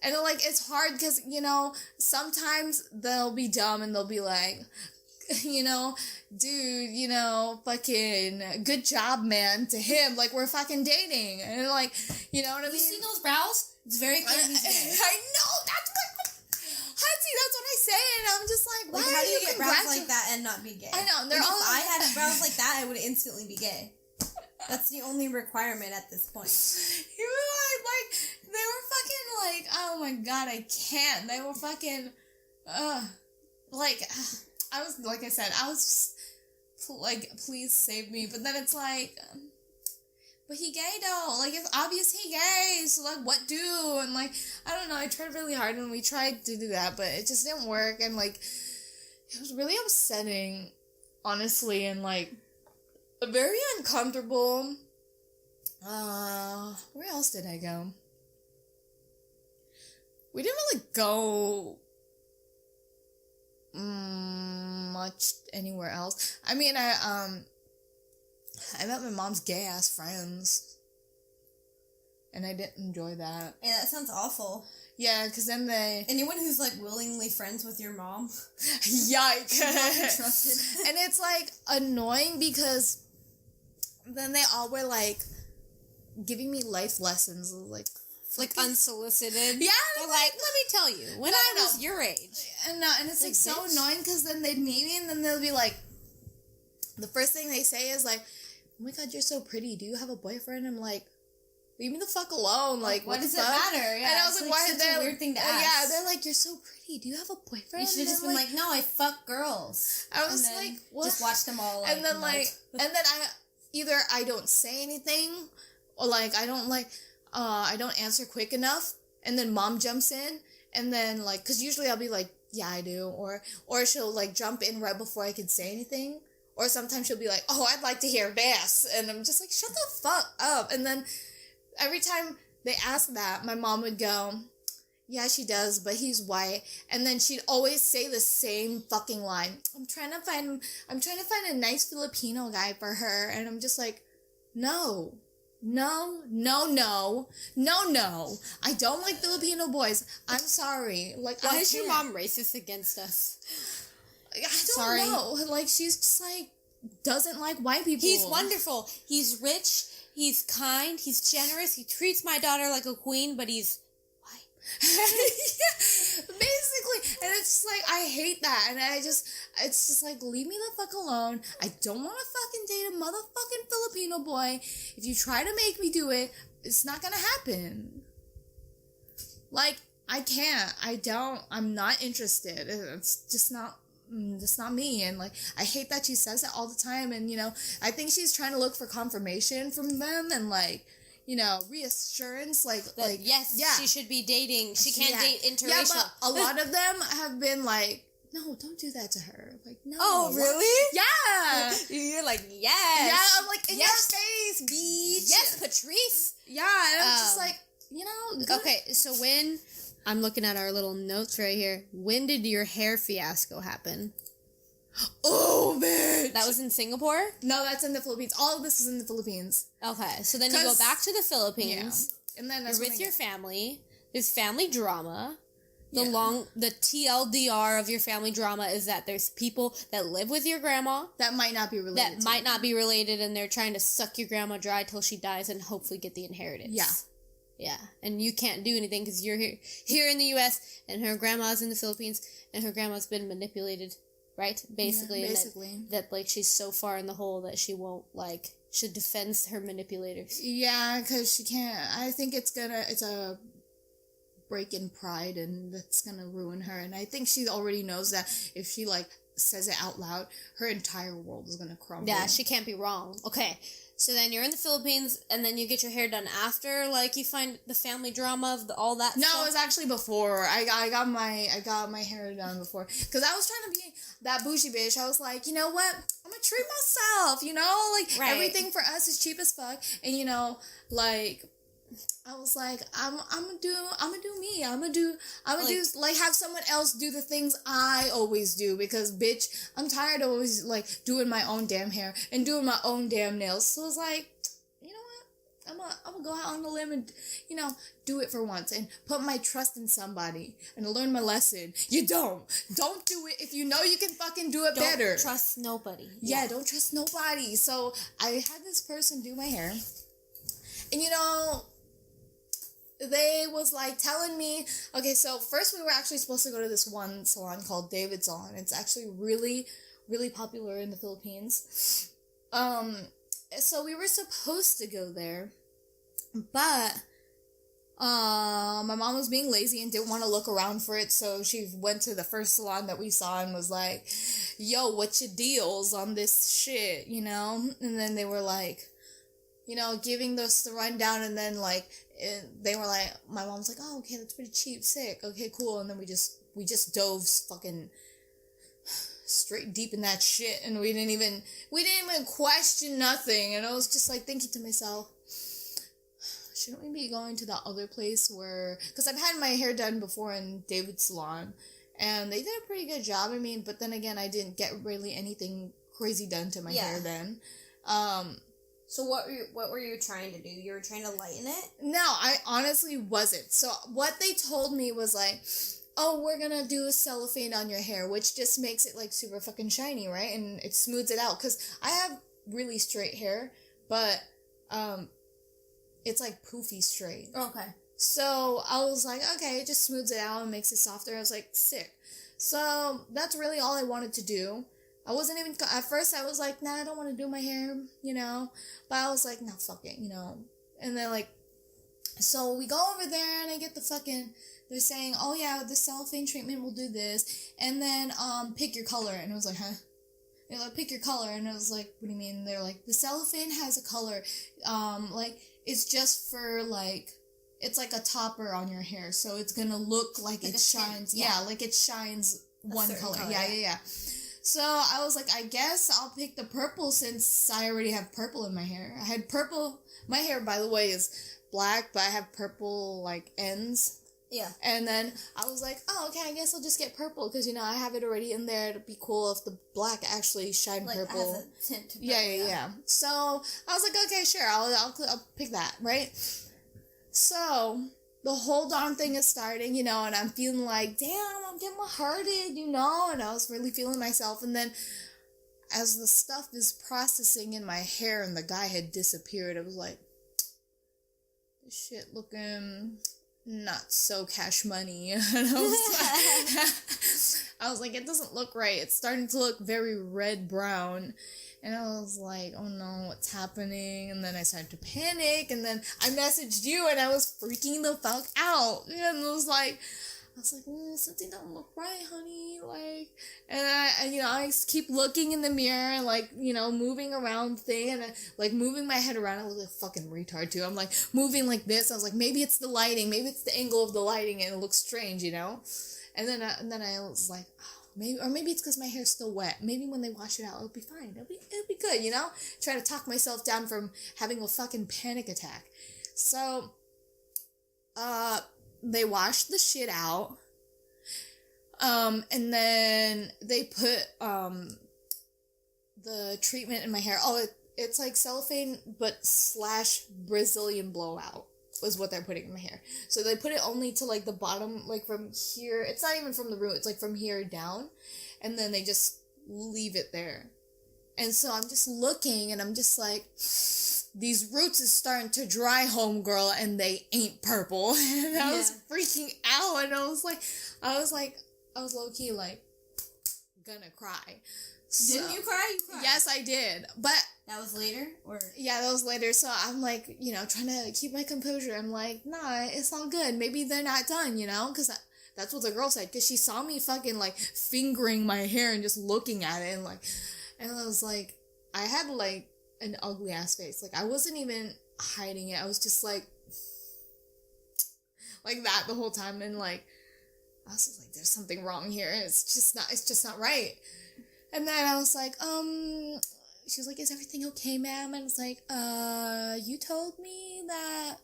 it's hard because, you know, sometimes they'll be dumb and they'll be like, you know, dude, you know, fucking good job, man, to him, like we're fucking dating, and like, you know what I mean? You see those brows? It's very clear he's gay. I know, that's what I say, and I'm just like, why how are do you get brows like that and not be gay? I know, if I had brows like that, I would instantly be gay. That's the only requirement at this point. You were like, they were fucking like, oh my god, I can't. They were fucking, like, I was, like I said, I was just, like, please save me. But then it's like, but he gay though. Like, it's obvious he gay. So, like, what do? And, like, I don't know. I tried really hard and we tried to do that, but it just didn't work. And, like, it was really upsetting, honestly. And, like, very uncomfortable. Where else did I go? We didn't really go much anywhere else. I mean, I met my mom's gay ass friends, and I didn't enjoy that. Yeah, that sounds awful. Yeah, because then anyone who's like willingly friends with your mom. Yikes. Not trusted. And it's like annoying because then they all were like giving me life lessons, like unsolicited. Yeah, they're like, let me tell you, when I was your age. And it's like so annoying because then they'd meet me and then they'll be like, the first thing they say is like, oh my god, you're so pretty. Do you have a boyfriend? I'm like, leave me the fuck alone. Like, what does it matter? Yeah, and I was like, why is that a weird thing to ask? Yeah, they're like, you're so pretty. Do you have a boyfriend? You should have just been like, no, I fuck girls. I was like, what? Just watch them all. Like, and then I don't say anything, or like I don't answer quick enough, and then mom jumps in, and then like, cause usually I'll be like, yeah, I do, or she'll like jump in right before I can say anything. Or sometimes she'll be like, oh, I'd like to hear this. And I'm just like, shut the fuck up. And then every time they ask that, my mom would go, yeah, she does, but he's white. And then she'd always say the same fucking line. I'm trying to find a nice Filipino guy for her. And I'm just like, no. I don't like Filipino boys. I'm sorry. Like, why is your mom racist against us? I don't know. Like, she's just like, doesn't like white people. He's wonderful. He's rich. He's kind. He's generous. He treats my daughter like a queen, but he's white. Yeah, basically. And it's just like, I hate that. And it's just like, leave me the fuck alone. I don't want to fucking date a motherfucking Filipino boy. If you try to make me do it, it's not gonna happen. Like, I can't. I'm not interested. It's just not. That's not me. And like, I hate that she says it all the time. And you know, I think she's trying to look for confirmation from them and like, you know, reassurance, like yes, yeah, she should be dating. She can't date interracial. Yeah, but a lot of them have been like, no, don't do that to her. I'm like, no. Oh, really? Yeah. You're like, yes. Yeah, I'm like, in Yes. your face, bitch. Yes, Patrice. Yeah, and I'm just like, you know. Good. Okay, so when, I'm looking at our little notes right here, when did your hair fiasco happen? Oh, bitch. That was in Singapore? No, that's in the Philippines. All of this is in the Philippines. Okay, so then you go back to the Philippines. Yeah. And then You're with your family. There's family drama. The TLDR of your family drama is that there's people that live with your grandma that might not be related. Be related, and they're trying to suck your grandma dry till she dies and hopefully get the inheritance. Yeah. Yeah, and you can't do anything because you're here in the U.S. and her grandma's in the Philippines, and her grandma's been manipulated, right? Basically, yeah, basically. That like she's so far in the hole that she won't should defend her manipulators. Yeah, because she can't. I think it's a break in pride, and that's gonna ruin her. And I think she already knows that if she says it out loud, her entire world is gonna crumble. Yeah, she can't be wrong. Okay. So then you're in the Philippines, and then you get your hair done after, you find the family drama of all that No, stuff? it was actually before. I got my hair done before. Because I was trying to be that bougie bitch. I was like, you know what? I'm gonna treat myself, Right. Everything for us is cheap as fuck. And, I was like, I'm gonna do me. I'm gonna do have someone else do the things I always do, because bitch, I'm tired of always doing my own damn hair and doing my own damn nails. So it's like, you know what? I'm gonna go out on a limb and, do it for once and put my trust in somebody and learn my lesson. You don't do it if you know you can fucking do it better. Don't trust nobody. Yeah, don't trust nobody. So I had this person do my hair, and they was telling me, okay, so first we were actually supposed to go to this one salon called David Salon. It's actually really, really popular in the Philippines. So we were supposed to go there, but my mom was being lazy and didn't want to look around for it, so she went to the first salon that we saw and was like, yo, what's your deals on this shit, And then they were like, giving us the rundown, and then they were like, my mom's like, oh, okay, that's pretty cheap, sick, okay, cool, and then we just dove fucking straight deep in that shit, and we didn't even question nothing, and I was just thinking to myself, shouldn't we be going to that other place because I've had my hair done before in David's salon, and they did a pretty good job, but then again, I didn't get really anything crazy done to my hair then. So what were you trying to do? You were trying to lighten it? No, I honestly wasn't. So what they told me was oh, we're gonna do a cellophane on your hair, which just makes it super fucking shiny, right? And it smooths it out, because I have really straight hair, but it's poofy straight. Okay. So I was like, okay, it just smooths it out and makes it softer. I was like, sick. So that's really all I wanted to do. I wasn't even, at first I was like, nah, I don't want to do my hair, but I was like, nah, fuck it, and then so we go over there, and I get they're saying, oh yeah, the cellophane treatment will do this, and then, pick your color, and I was like, huh? They're like, pick your color, and I was like, what do you mean? They're like, the cellophane has a color, it's just for, it's like a topper on your hair, so it's gonna look like it shines, it shines one color, yeah. So I was like, I guess I'll pick the purple, since I already have purple in my hair. I had purple. My hair, by the way, is black, but I have purple, ends. Yeah. And then I was like, oh, okay, I guess I'll just get purple, because, I have it already in there. It'd be cool if the black actually shined purple. Has a tint to purple. Yeah. So I was like, okay, sure, I'll pick that, right? So the whole darn thing is starting, and I'm feeling damn, I'm getting my hearted, and I was really feeling myself. And then as the stuff is processing in my hair and the guy had disappeared, I was like, this shit looking not so cash money. And I was like, it doesn't look right. It's starting to look very red-brown. And I was like, oh no, what's happening? And then I started to panic, and then I messaged you, and I was freaking the fuck out. And I was like, something don't look right, honey. And I keep looking in the mirror and moving around thing, and moving my head around. I look like a fucking retard too. I'm moving like this. I was like, maybe it's the lighting, maybe it's the angle of the lighting, and it looks strange, And then I was like, oh, maybe it's because my hair's still wet. Maybe when they wash it out, it'll be fine. It'll be good, you know? Try to talk myself down from having a fucking panic attack. So, they washed the shit out. And then they put, the treatment in my hair. Oh, it's like cellophane, but / Brazilian blowout was what they're putting in my hair. So they put it only to like the bottom, like from here. It's not even from the root. It's like from here down. And then they just leave it there. And so I'm just looking and I'm just like, these roots is starting to dry, homegirl, and they ain't purple. And I was freaking out. And I was low-key like gonna cry. Didn't you cry? You cried. Yes, I did. But that was later? Or yeah, that was later. So I'm like, you know, trying to keep my composure. I'm like, nah, it's all good. Maybe they're not done, you know? Because that's what the girl said. Because she saw me fucking, like, fingering my hair and just looking at it. And I was like, I had, like, an ugly-ass face. Like, I wasn't even hiding it. I was just, like that the whole time. And, like, I was just like, there's something wrong here. It's just not right. And then I was like, she was like, is everything okay, ma'am? And I was like, you told me that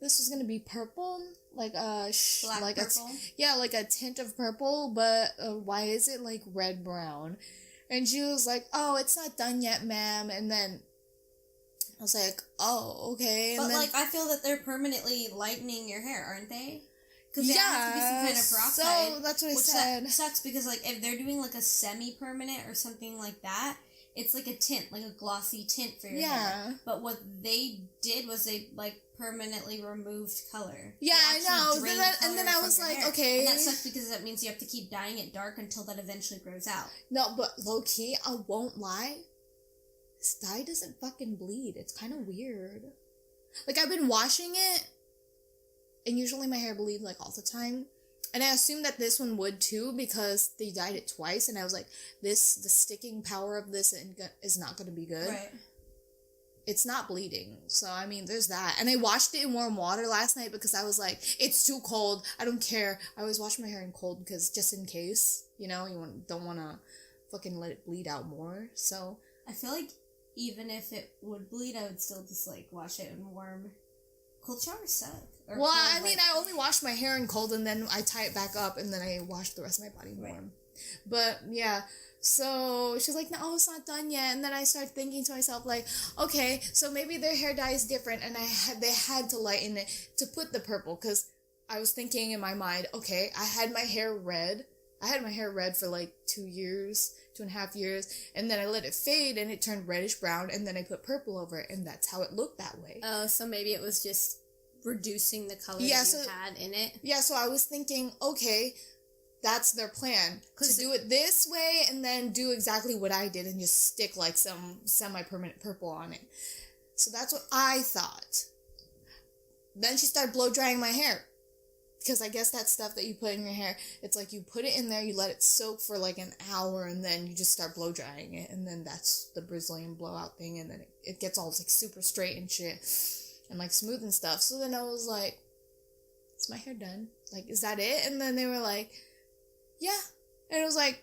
this was gonna be purple, like black like purple? like a tint of purple, but why is it like red brown? And she was like, oh, it's not done yet, ma'am. And then I was like, oh, okay. And but then, like, I feel that they're permanently lightening your hair, aren't they? Because there has to be some kind of peroxide. So that's what I said. said. That sucks because, like, if they're doing, like, a semi-permanent or something like that, it's like a tint, like a glossy tint for your hair. But what they did was they, like, permanently removed color. Yeah, I know. And then I was like, hair. Okay. And that sucks because that means you have to keep dyeing it dark until that eventually grows out. No, but low-key, I won't lie. This dye doesn't fucking bleed. It's kind of weird. Like, I've been washing it, and usually my hair bleeds, like, all the time. And I assumed that this one would, too, because they dyed it twice, and I was like, the sticking power of this is not going to be good. Right. It's not bleeding. So, I mean, there's that. And I washed it in warm water last night because I was like, it's too cold. I don't care. I always wash my hair in cold because just in case, you know, don't want to fucking let it bleed out more. So, I feel like even if it would bleed, I would still just, like, wash it in warm. Cold showers suck. Well, I mean, I only wash my hair in cold, and then I tie it back up, and then I wash the rest of my body warm. Right. But, yeah, so she's like, no, it's not done yet. And then I started thinking to myself, like, okay, so maybe their hair dye is different, and they had to lighten it to put the purple, because I was thinking in my mind, okay, I had my hair red for, like, 2.5 years, and then I let it fade, and it turned reddish brown, and then I put purple over it, and that's how it looked that way. Oh, so maybe it was just reducing the color that you had in it. Yeah, so I was thinking, okay, that's their plan. To do it this way, and then do exactly what I did, and just stick, like, some semi-permanent purple on it. So that's what I thought. Then she started blow-drying my hair. Because I guess that stuff that you put in your hair, it's like you put it in there, you let it soak for like an hour, and then you just start blow drying it, and then that's the Brazilian blowout thing, and then it gets all like super straight and shit, and like smooth and stuff. So then I was like, is my hair done? Like, is that it? And then they were like, yeah. And it was like,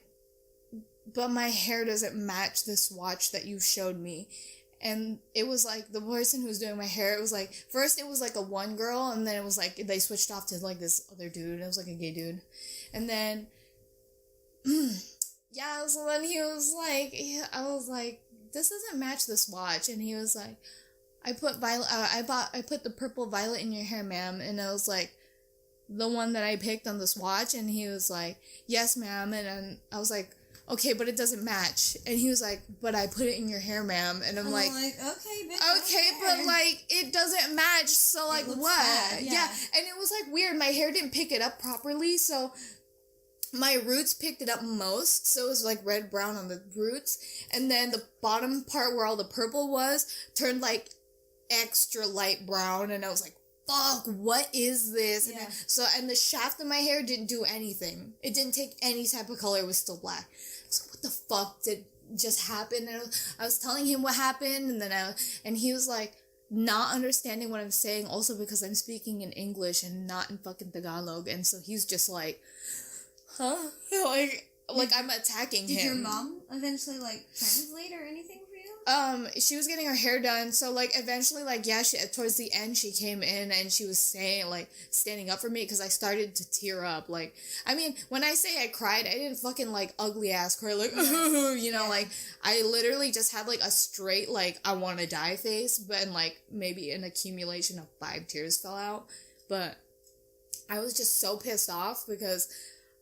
but my hair doesn't match this swatch that you showed me. And it was like, the person who was doing my hair, it was like, first it was like a one girl, and then it was like, they switched off to like this other dude. It was like a gay dude. And then, yeah, so then he was like, I was like, this doesn't match the swatch. And he was like, I put the purple violet in your hair, ma'am. And I was like, the one that I picked on the swatch. And he was like, yes, ma'am. And then I was like, okay, but it doesn't match. And he was like, but I put it in your hair, ma'am. And I'm like, okay, bitch, okay, but like, it doesn't match. So like, what? Bad, yeah. And it was like weird. My hair didn't pick it up properly. So my roots picked it up most. So it was like red brown on the roots. And then the bottom part where all the purple was turned like extra light brown. And I was like, fuck, what is this? Yeah. And the shaft of my hair didn't do anything. It didn't take any type of color. It was still black. So what the fuck did just happen? And I was telling him what happened, and he was like, not understanding what I'm saying, also because I'm speaking in English and not in fucking Tagalog, and so he's just like, huh? Like, like I'm attacking him. Did your mom eventually like translate or anything for you? She was getting her hair done, so like eventually, like, yeah, towards the end she came in and she was saying, like, standing up for me, because I started to tear up. Like, I mean, when I say I cried, I didn't fucking like ugly ass cry, like, you know, like, I literally just had like a straight like I want to die face, but and like maybe an accumulation of 5 tears fell out. But I was just so pissed off because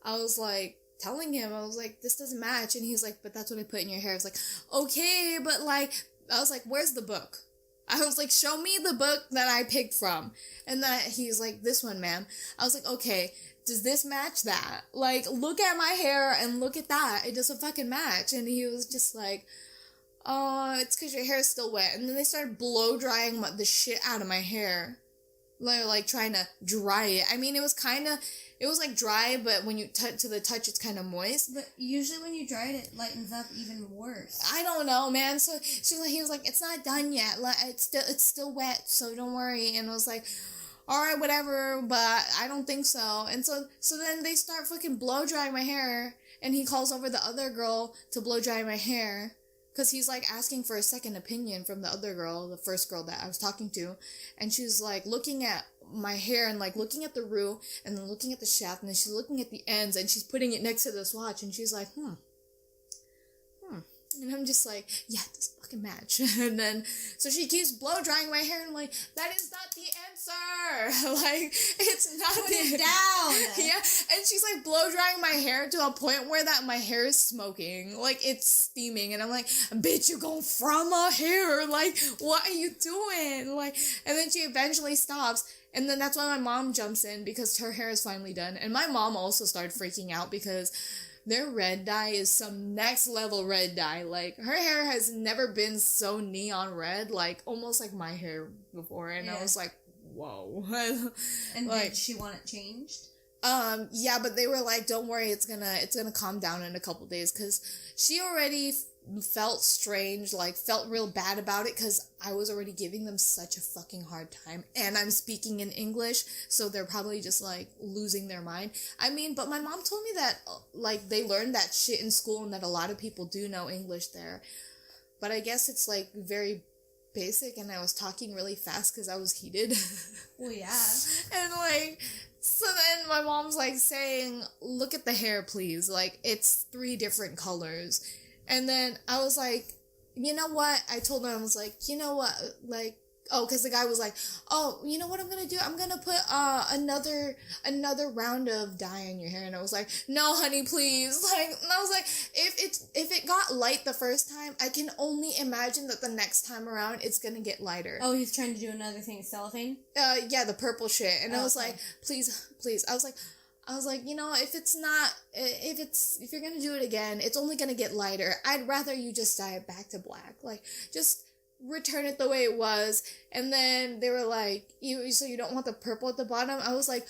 I was like telling him, I was like, this doesn't match, and he's like, but that's what I put in your hair. I was like, okay, but like, I was like, where's the book? I was like, show me the book that I picked from. And then he's like, this one, ma'am. I was like, okay, does this match that? Like, look at my hair and look at that. It doesn't fucking match. And he was just like, oh, it's because your hair is still wet. And then they started blow drying the shit out of my hair. Like trying to dry it. I mean, it was like dry, but when you to the touch, it's kind of moist. But usually when you dry it, it lightens up even worse. I don't know, man. So he was like, it's not done yet. Like, it's still wet, so don't worry. And I was like, all right, whatever, but I don't think so. And so then they start fucking blow drying my hair, and he calls over the other girl to blow dry my hair. Because he's, like, asking for a second opinion from the other girl, the first girl that I was talking to. And she's, like, looking at my hair and, like, looking at the root and then looking at the shaft. And then she's looking at the ends and she's putting it next to the swatch. And she's like, And I'm just like, yeah, it doesn't fucking match. And then, so she keeps blow drying my hair. And I'm like, that is not the answer. Like, it's not Put it down. Yeah. And she's like blow drying my hair to a point where that my hair is smoking. Like, it's steaming. And I'm like, bitch, you're going from my hair. Like, what are you doing? Like, and then she eventually stops. And then that's why my mom jumps in, because her hair is finally done. And my mom also started freaking out because their red dye is some next level red dye. Like, her hair has never been so neon red, like, almost like my hair before. And I was like, whoa. And like, did she want it changed? Yeah, but they were like, don't worry, it's gonna calm down in a couple days, because she already felt strange, like, felt real bad about it, because I was already giving them such a fucking hard time, and I'm speaking in English, so they're probably just, like, losing their mind. I mean, but my mom told me that, like, they learned that shit in school, and that a lot of people do know English there, but I guess it's, like, very basic, and I was talking really fast because I was heated. Well, yeah. And, like, so then my mom's, like, saying, look at the hair, please, like, it's 3 different colors. And then I was like, you know what? I told her, I was like, you know what? Like, oh, because the guy was like, oh, you know what I'm going to do? I'm going to put another round of dye in your hair. And I was like, no, honey, please. Like, and I was like, if it got light the first time, I can only imagine that the next time around, it's going to get lighter. Oh, he's trying to do another thing, cellophane? Yeah, the purple shit. And I was like, please. I was like, you know, if you're gonna do it again, it's only gonna get lighter. I'd rather you just dye it back to black. Like, just return it the way it was. And then they were like, so you don't want the purple at the bottom? I was like,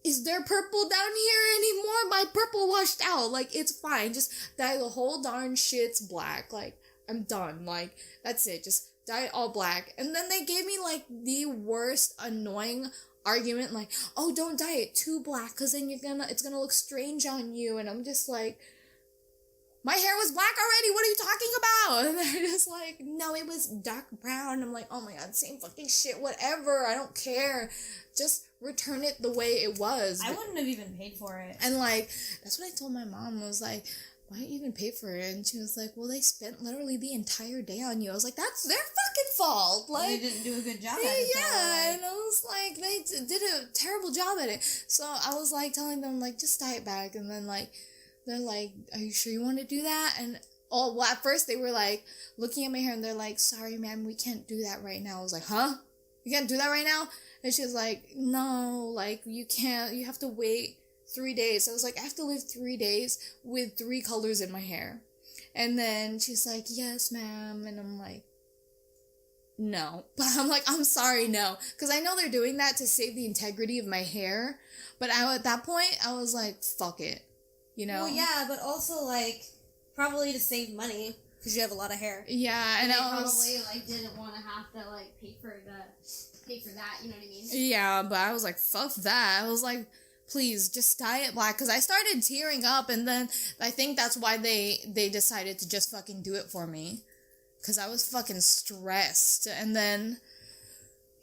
is there purple down here anymore? My purple washed out. Like, it's fine. Just dye the whole darn shit's black. Like, I'm done. Like, that's it. Just dye it all black. And then they gave me, like, the worst annoying argument, like, oh, don't dye it too black, because then it's gonna look strange on you. And I'm just like, my hair was black already, what are you talking about? And they're just like, no, it was dark brown. I'm like, oh my god, same fucking shit, whatever, I don't care, just return it the way it was. I wouldn't have even paid for it. And like, that's what I told my mom. I was like, why don't you even pay for it? And she was like, well, they spent literally the entire day on you. I was like, that's their fucking fault. Like, they didn't do a good job at it. Yeah, and I was like, they did a terrible job at it. So I was like telling them, like, just dye it back. And then like, they're like, are you sure you want to do that? And at first they were like looking at my hair and they're like, sorry, ma'am, we can't do that right now. I was like, huh? You can't do that right now? And she was like, no, like, you can't, you have to wait 3 days. I was like, I have to live 3 days with 3 colors in my hair. And then she's like, yes, ma'am. And I'm like, no. But I'm like, I'm sorry, no. Because I know they're doing that to save the integrity of my hair. But at that point, I was like, fuck it. You know? Well, yeah, but also, like, probably to save money, because you have a lot of hair. Yeah, and they I was... probably, like, didn't want to have to, like, pay for that, you know what I mean? Yeah, but I was like, fuck that. I was like, please just dye it black. Because I started tearing up, and then I think that's why they decided to just fucking do it for me. Because I was fucking stressed. And then,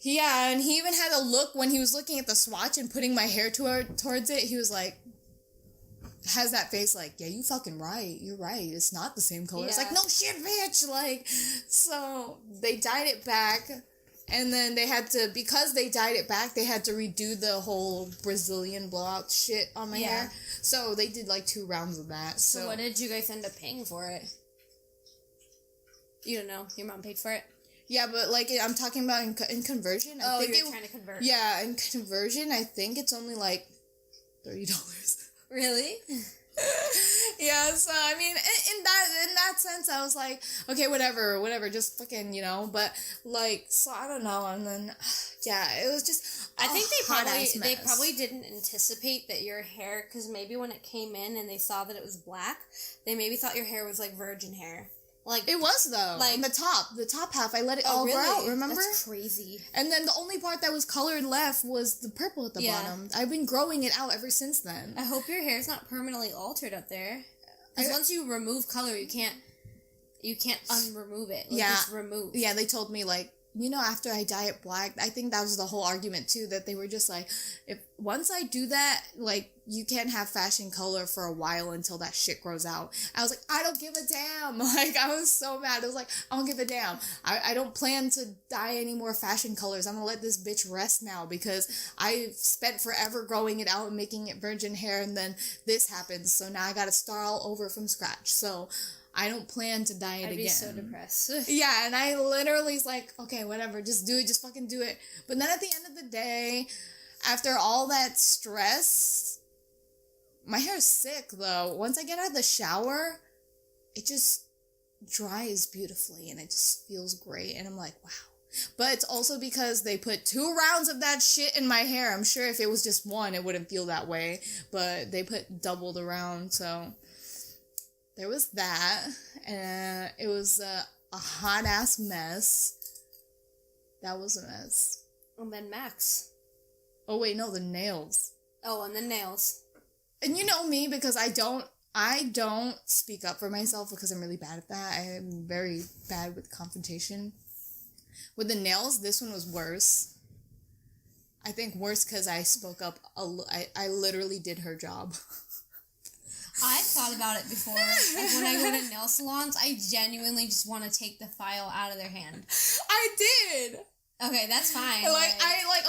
yeah, and he even had a look when he was looking at the swatch and putting my hair towards it. He was like, has that face like, yeah, you fucking right. You're right. It's not the same color. Yeah. It's like, no shit, bitch. Like, so they dyed it back. And then they had to, because they dyed it back, they had to redo the whole Brazilian blowout shit on my hair. So they did like 2 rounds of that. So what did you guys end up paying for it? You don't know. Your mom paid for it? Yeah, but like I'm talking about in conversion. I think you're trying to convert. Yeah, in conversion, I think it's only like $30. Really? Yeah, so I mean, in that sense, I was like, okay, whatever, just fucking, you know. But like, so I don't know, and then yeah, it was just. I think they probably didn't anticipate that your hair, because maybe when it came in and they saw that it was black, they maybe thought your hair was like virgin hair. Like it was though. Like the top half, I let it all grow out. Remember? That's crazy. And then the only part that was colored left was the purple at the bottom. I've been growing it out ever since then. I hope your hair's not permanently altered up there. Because once you remove color, you can't unremove it. Like, it's removed. Yeah, they told me like, you know, after I dye it black, I think that was the whole argument too, that they were just like, if once I do that, like, you can't have fashion color for a while until that shit grows out. I was like, I don't give a damn. Like, I was so mad. I was like, I don't give a damn. I don't plan to dye any more fashion colors. I'm gonna let this bitch rest now because I spent forever growing it out and making it virgin hair, and then this happens. So now I gotta start all over from scratch. So I don't plan to dye it again. I'd be so depressed. Yeah, and I literally was like, okay, whatever, just do it, just fucking do it. But then at the end of the day, after all that stress, my hair is sick, though. Once I get out of the shower, it just dries beautifully, and it just feels great, and I'm like, wow. But it's also because they put 2 rounds of that shit in my hair. I'm sure if it was just 1, it wouldn't feel that way, but they put double the round, so there was that, and it was a hot-ass mess. That was a mess. And then Max. Oh, wait, no, the nails. Oh, and the nails. And you know me, because I don't speak up for myself because I'm really bad at that. I am very bad with confrontation. With the nails, this one was worse. I think worse because I spoke up. I literally did her job. I've thought about it before. Like when I go to nail salons, I genuinely just want to take the file out of their hand. I did. Okay, that's fine.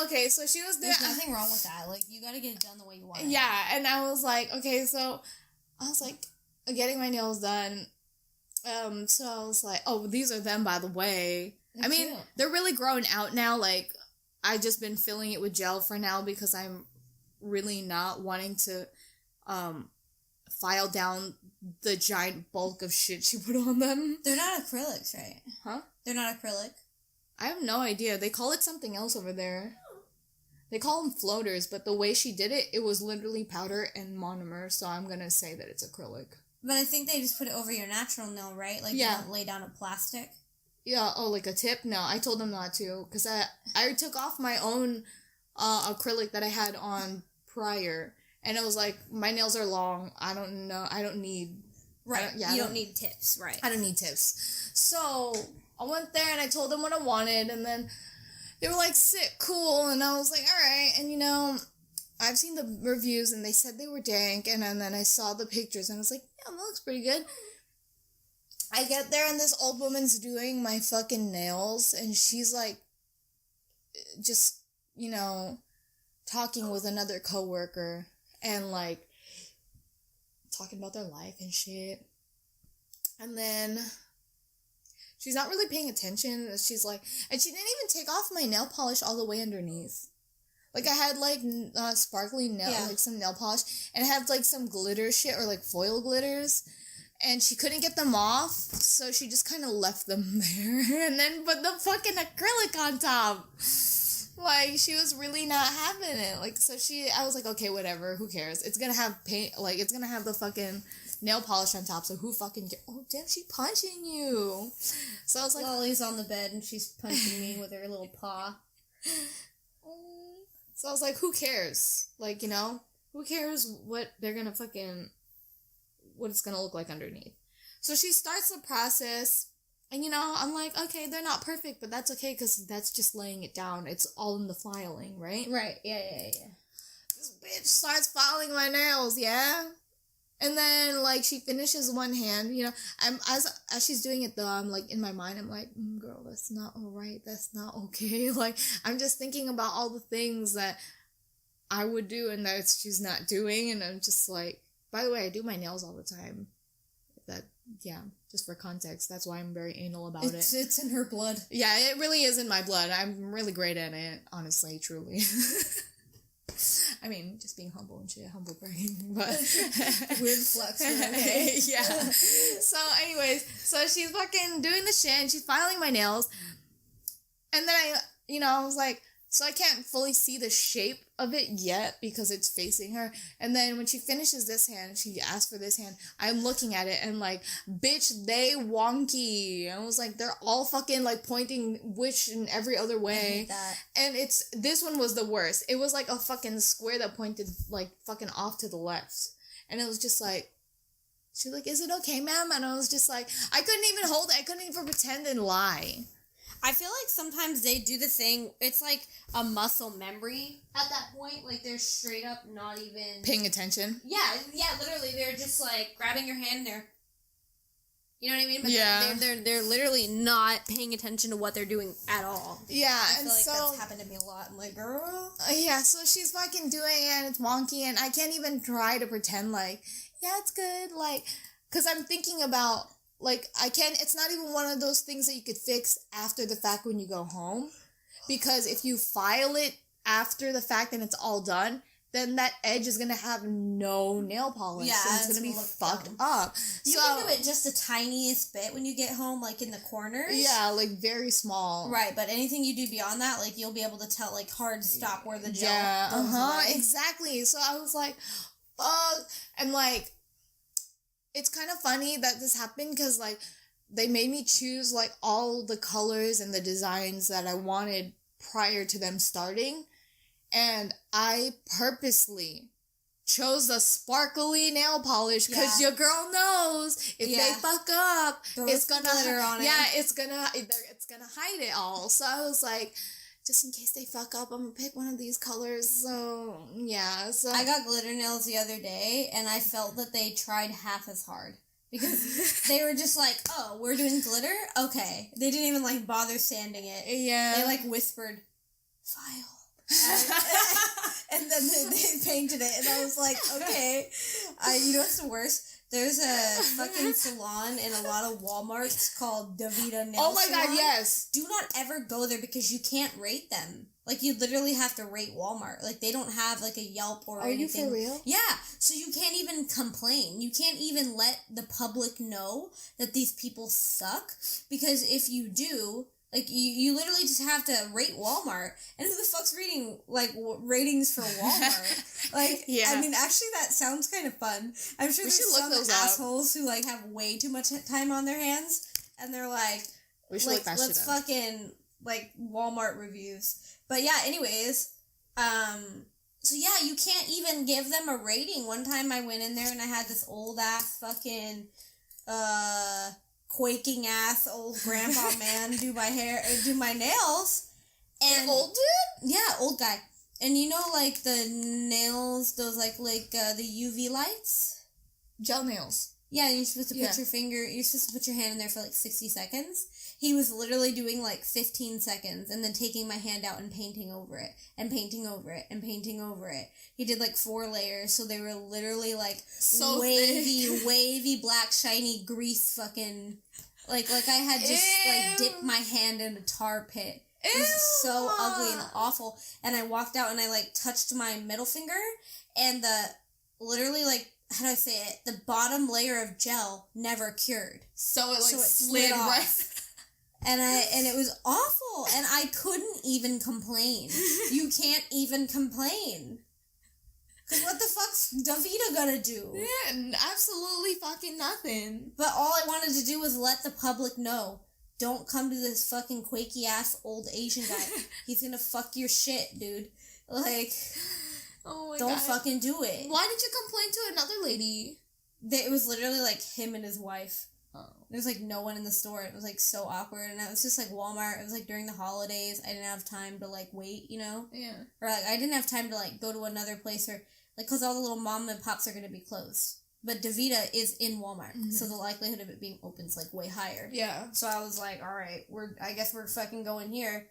Okay, so she was there. There's nothing wrong with that. Like, you gotta get it done the way you want it. Yeah, and I was like, okay, so I was like, getting my nails done. So I was like, oh, these are them, by the way. I mean, they're really growing out now. Like, I've just been filling it with gel for now because I'm really not wanting to, file down the giant bulk of shit she put on them. They're not acrylics, right? Huh? They're not acrylic? I have no idea. They call it something else over there. They call them floaters, but the way she did it, it was literally powder and monomer, so I'm gonna say that it's acrylic. But I think they just put it over your natural nail, right? Like, yeah. They don't lay down a plastic? Yeah, oh, like a tip? No, I told them not to, because I took off my own acrylic that I had on prior, and it was like, my nails are long, I don't know, I don't need... Right, you don't need tips, right. I don't need tips. So, I went there and I told them what I wanted, and then they were like, sick, cool, and I was like, alright, and you know, I've seen the reviews, and they said they were dank, and then I saw the pictures, and I was like, yeah, that looks pretty good. I get there, and this old woman's doing my fucking nails, and she's like, just, you know, talking with another coworker, and like, talking about their life and shit. And then she's not really paying attention. She's like, and she didn't even take off my nail polish all the way underneath. Like, I had like sparkly nail, like some nail polish, and it had like some glitter shit, or like foil glitters, and she couldn't get them off, so she just kind of left them there, and then put the fucking acrylic on top. Like, she was really not having it. Like, so I was like, okay, whatever, who cares? It's gonna have paint, like, it's gonna have the fucking nail polish on top, so who fucking cares? Oh, damn, she punching you. So I was like... Lolly's on the bed, and she's punching me with her little paw. So I was like, who cares? Like, you know, who cares what they're gonna fucking, what it's gonna look like underneath. So she starts the process, and I'm like, okay, they're not perfect, but that's okay, because that's just laying it down. It's all in the filing, right? Right, yeah. This bitch starts filing my nails, yeah? And then, like, she finishes one hand, I'm, as she's doing it, though, I'm, like, in my mind, I'm like, girl, that's not alright, that's not okay. Like, I'm just thinking about all the things that I would do and that she's not doing, and I'm just like, by the way, I do my nails all the time. Just for context, that's why I'm very anal about it. It's in her blood. Yeah, it really is in my blood. I'm really great at it, honestly, truly. I mean, just being humble and shit, humble bragging, but weird flex. Okay. Yeah. So, anyways, so she's fucking doing the shit, and she's filing my nails, and then I was like, so I can't fully see the shape of it yet because it's facing her. And then when she finishes this hand, she asks for this hand. I'm looking at it and like, bitch, they wonky. I was like, they're all fucking like pointing which in every other way. I hate that. And this one was the worst. It was like a fucking square that pointed like fucking off to the left. And it was just like, she's like, is it okay, ma'am? And I was just like, I couldn't even hold it. I couldn't even pretend and lie. I feel like sometimes they do the thing, it's like a muscle memory at that point, like they're straight up not even... Paying attention? Yeah, literally, they're just like grabbing your hand, you know what I mean? But yeah. They're literally not paying attention to what they're doing at all. Yeah, I feel like that's happened to me a lot. I'm like, girl... yeah, so she's fucking doing it, and it's wonky, and I can't even try to pretend like, yeah, it's good, like, because I'm thinking about... Like, it's not even one of those things that you could fix after the fact when you go home. Because if you file it after the fact and it's all done, then that edge is going to have no nail polish. Yeah, and it's going to be fucked up. You can do it just the tiniest bit when you get home, like in the corners. Yeah, like very small. Right, but anything you do beyond that, like you'll be able to tell, like hard stop where the gel goes away. Exactly. So I was like, fuck. And like, it's kind of funny that this happened because, like, they made me choose, like, all the colors and the designs that I wanted prior to them starting. And I purposely chose the sparkly nail polish because your girl knows if they fuck up, it's gonna glitter on it. Yeah, it's gonna hide it all. So I was like, just in case they fuck up, I'm gonna pick one of these colors. So, yeah. So I got glitter nails the other day, and I felt that they tried half as hard. Because they were just like, oh, we're doing glitter? Okay. They didn't even, like, bother sanding it. Yeah. They, like, whispered, file. And then they painted it, and I was like, okay. You know what's the worst? There's a fucking salon in a lot of Walmarts called Davida Nail Oh my Salon. god, yes. Do not ever go there because you can't rate them. Like, you literally have to rate Walmart. Like, they don't have, like, a Yelp or anything. Are you for real? Yeah. So you can't even complain. You can't even let the public know that these people suck. Because if you do... Like, you literally just have to rate Walmart. And who the fuck's reading, like, ratings for Walmart? Like, yeah. I mean, actually, that sounds kind of fun. I'm sure there's some assholes who, like, have way too much time on their hands. And they're like, let's fucking, like, Walmart reviews. But, yeah, anyways, so, yeah, you can't even give them a rating. One time I went in there and I had this old-ass fucking, quaking ass old grandpa man do my nails. And an old dude? Yeah, old guy. And you know, like the nails, those like the UV lights? Gel nails. Yeah, you're supposed to put you're supposed to put your hand in there for like 60 seconds. He was literally doing like 15 seconds and then taking my hand out and painting over it and painting over it and painting over it. He did like 4 layers, so they were literally like so wavy, black, shiny grease fucking, like I had just like dipped my hand in a tar pit. It was so ugly and awful. And I walked out and I like touched my middle finger and literally like, how do I say it? The bottom layer of gel never cured. So it slid off. Right. And it was awful. And I couldn't even complain. You can't even complain. Because what the fuck's Davida gonna do? Yeah, absolutely fucking nothing. But all I wanted to do was let the public know. Don't come to this fucking quaky ass old Asian guy. He's gonna fuck your shit, dude. Like... Oh my god. Don't fucking do it. Why did you complain to another lady? It was literally, like, him and his wife. Oh. There was, like, no one in the store. It was, like, so awkward. And it was just, like, Walmart. It was, like, during the holidays. I didn't have time to, like, wait, you know? Yeah. Or, like, I didn't have time to, like, go to another place or, like, because all the little mom and pops are going to be closed. But DaVita is in Walmart. Mm-hmm. So the likelihood of it being open is, like, way higher. Yeah. So I was like, all right, I guess we're fucking going here.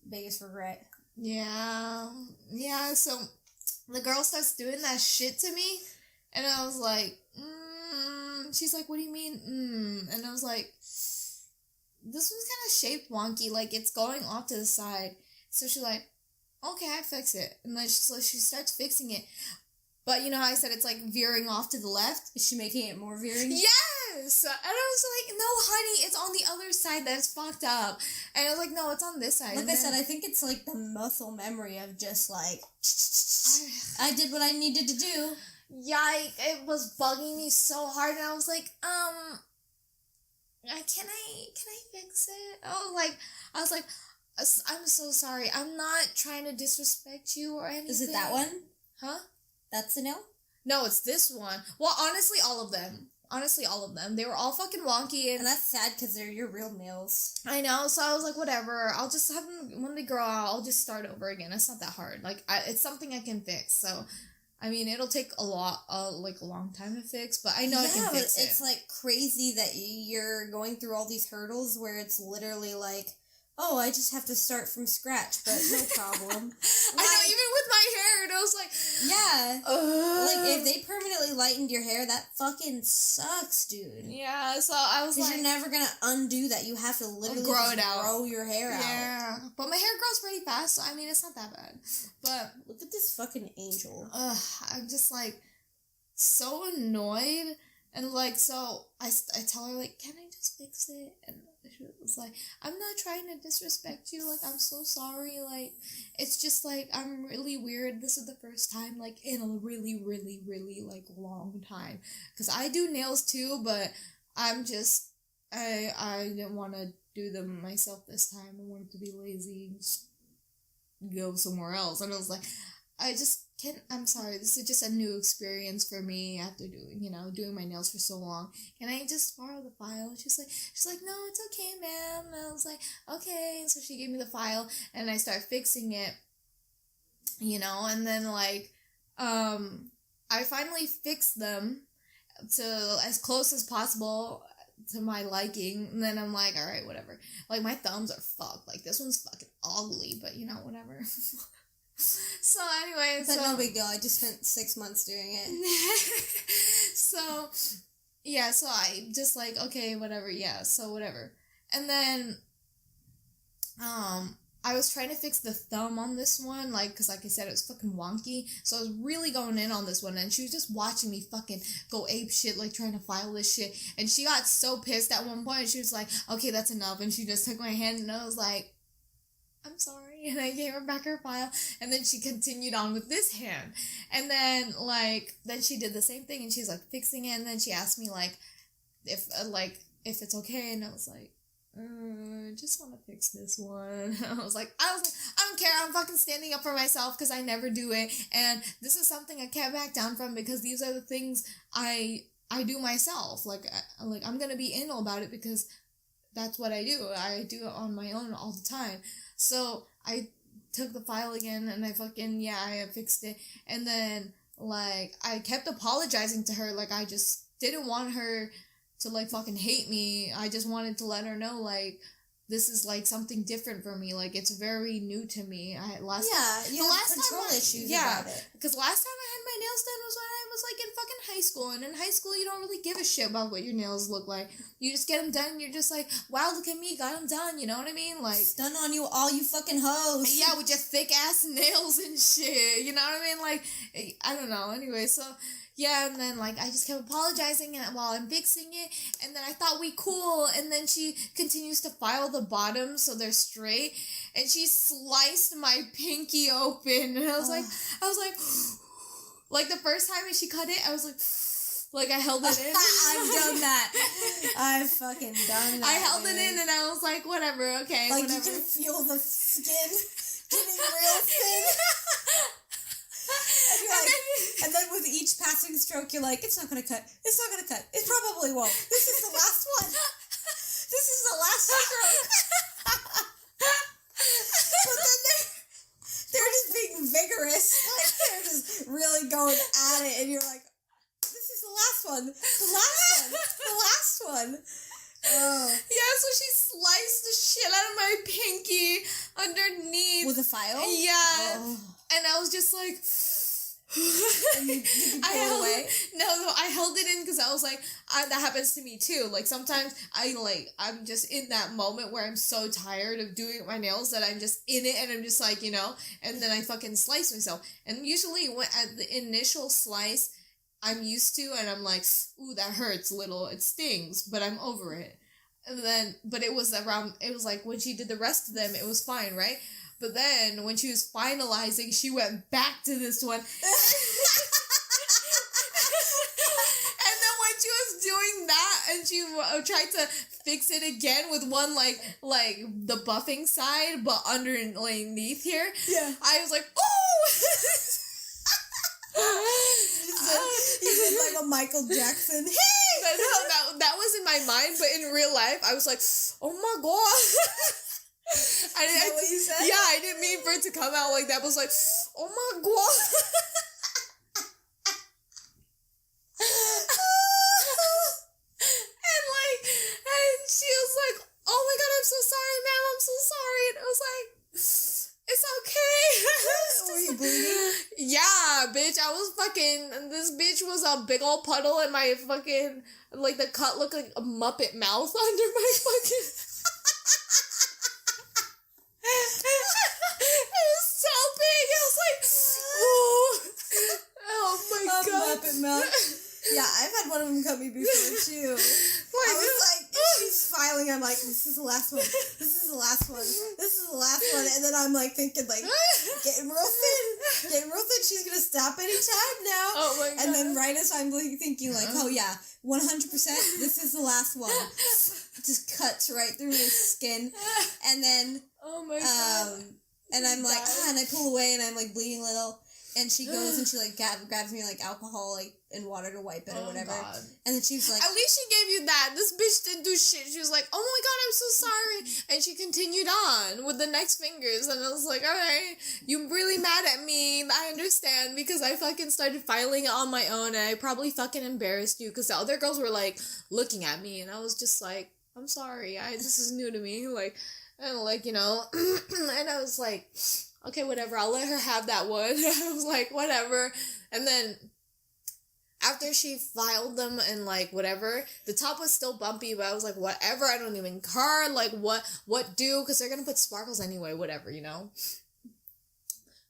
Biggest regret. Yeah. Yeah, so the girl starts doing that shit to me. And I was like, She's like, what do you mean, And I was like, this one's kind of shaped wonky. Like, it's going off to the side. So she's like, okay, I fix it. And then she starts fixing it. But you know how I said it's, like, veering off to the left? Is she making it more veering? Yes! And I was like, no, honey, it's on the other side that's fucked up. And I was like, no, it's on this side. Like I said, I think it's, like, the muscle memory of just, like, I did what I needed to do. Yike, it was bugging me so hard, and I was like, can I fix it? I was like, I'm so sorry, I'm not trying to disrespect you or anything. Is it that one? Huh? That's the nail? No, it's this one. Well, honestly, all of them. They were all fucking wonky, and that's sad, because they're your real nails. I know, so I was like, whatever, I'll just have them, when they grow out, I'll just start over again. It's not that hard. Like, it's something I can fix, so... I mean, it'll take a long time to fix, but I know I can fix it. It's, like, crazy that you're going through all these hurdles where it's literally, like, oh, I just have to start from scratch, but no problem. I know, even with my hair, and I was like... Yeah. Like, if they permanently lightened your hair, that fucking sucks, dude. Yeah, so I was like... Because you're never gonna undo that. You have to literally grow your hair out. Yeah. But my hair grows pretty fast, so, I mean, it's not that bad. But... Look at this fucking angel. I'm just, like, so annoyed. And, like, so I tell her, like, can I just fix it? And she was like, I'm not trying to disrespect you. Like, I'm so sorry. Like, it's just, like, I'm really weird. This is the first time, like, in a really, really, really, like, long time. Because I do nails, too, but I'm just, I didn't want to do them myself this time. I wanted to be lazy and just go somewhere else. And I was like, I'm sorry, this is just a new experience for me after doing my nails for so long. Can I just borrow the file? And she's like, no, it's okay, ma'am. And I was like, okay. And so she gave me the file, and I started fixing it, and then, like, I finally fixed them to as close as possible to my liking, and then I'm like, all right, whatever. Like, my thumbs are fucked. Like, this one's fucking ugly, but, whatever. So anyway, but no big deal. I just spent 6 months doing it. So I just like, okay, whatever, yeah, so whatever. And then I was trying to fix the thumb on this one, like, because like I said, it was fucking wonky, so I was really going in on this one, and she was just watching me fucking go ape shit, like, trying to file this shit, and she got so pissed at one point, she was like, okay, that's enough, and she just took my hand, and I was like, I'm sorry, and I gave her back her file, and then she continued on with this hand, and then, like, then she did the same thing, and she's, like, fixing it, and then she asked me, like, if it's okay, and I was like, just want to fix this one. I was like, I don't care, I'm fucking standing up for myself, because I never do it, and this is something I can't back down from, because these are the things I do myself, like, I'm gonna be anal about it, because that's what I do it on my own all the time. So I took the file again, and I fixed it, and then, like, I kept apologizing to her, like, I just didn't want her to, like, fucking hate me. I just wanted to let her know, like, this is, like, something different for me, like, it's very new to me. You have control issues about it. Because last time I had my nails done was when I was, like, in fucking high school, and in high school you don't really give a shit about what your nails look like. You just get them done, and you're just like, wow, look at me, got them done, you know what I mean? Like, stun on you, all you fucking hoes. Yeah, with your thick-ass nails and shit, you know what I mean? Like, I don't know, anyway, so... Yeah, and then, like, I just kept apologizing while I'm fixing it, and then I thought we cool, and then she continues to file the bottom so they're straight, and she sliced my pinky open, and I was like, the first time she cut it, I was like, I held it in. I've done that. I've fucking done that. I held it in, and I was like, whatever, okay, like, whatever. you can feel the skin getting real thin. And then with each passing stroke, you're like, it's not gonna cut. It's not gonna cut. It probably won't. This is the last one. This is the last stroke. But then they're just being vigorous. Like, they're just really going at it, and you're like, this is the last one. The last one. The last one. Oh. Yeah, so she sliced the shit out of my pinky underneath. With a file? Yeah. Oh. And I was just like... And did you pull it away? No, I held it in because I was like, that happens to me too. Like, sometimes I'm just in that moment where I'm so tired of doing my nails that I'm just in it and I'm just like, and then I fucking slice myself. And usually at the initial slice, I'm used to, and I'm like, ooh, that hurts a little. It stings, but I'm over it. And then, but it was like when she did the rest of them, it was fine, right? But then when she was finalizing, she went back to this one. And then when she was doing that, and she tried to fix it again with one like the buffing side, but underneath here. Yeah. I was like, oh. You did like a Michael Jackson. Hey! No, that was in my mind, but in real life, I was like, oh my god. Is that what you said? Yeah, I didn't mean for it to come out like that. I was like, oh my god. and she was like, oh my god, I'm so sorry, ma'am, I'm so sorry. And I was like, it's okay. Were you bleeding? Yeah, bitch, I was fucking, this bitch was a big old puddle and my fucking, like, the cut looked like a Muppet mouth under my fucking... It was so big, I was like, ooh. Oh my god. Muppet mouth. Yeah, I've had one of them cut me before, too. I was like, she's filing, I'm like, this is the last one. This is the last one. This is the last one. And then I'm like thinking, like, getting real thin. She's gonna stop any time now. Oh my god. And then right as I'm like, thinking, like, oh yeah, 100%, this is the last one. It just cuts right through his skin. And then, oh my god. and I'm like, and I pull away and I'm like bleeding a little. And she goes and she like grabs me like alcohol like and water to wipe it or whatever. God. And then she's like, at least she gave you that. This bitch didn't do shit. She was like, oh my god, I'm so sorry. And she continued on with the next fingers. And I was like, alright, you're really mad at me. I understand because I fucking started filing it on my own and I probably fucking embarrassed you because the other girls were like looking at me and I was just like, I'm sorry. This is new to me. Like, and like, and I was like, okay, whatever, I'll let her have that one. I was like, whatever. And then after she filed them and like whatever, the top was still bumpy, but I was like, whatever, I don't even care. Like, what do? Because they're gonna put sparkles anyway, whatever,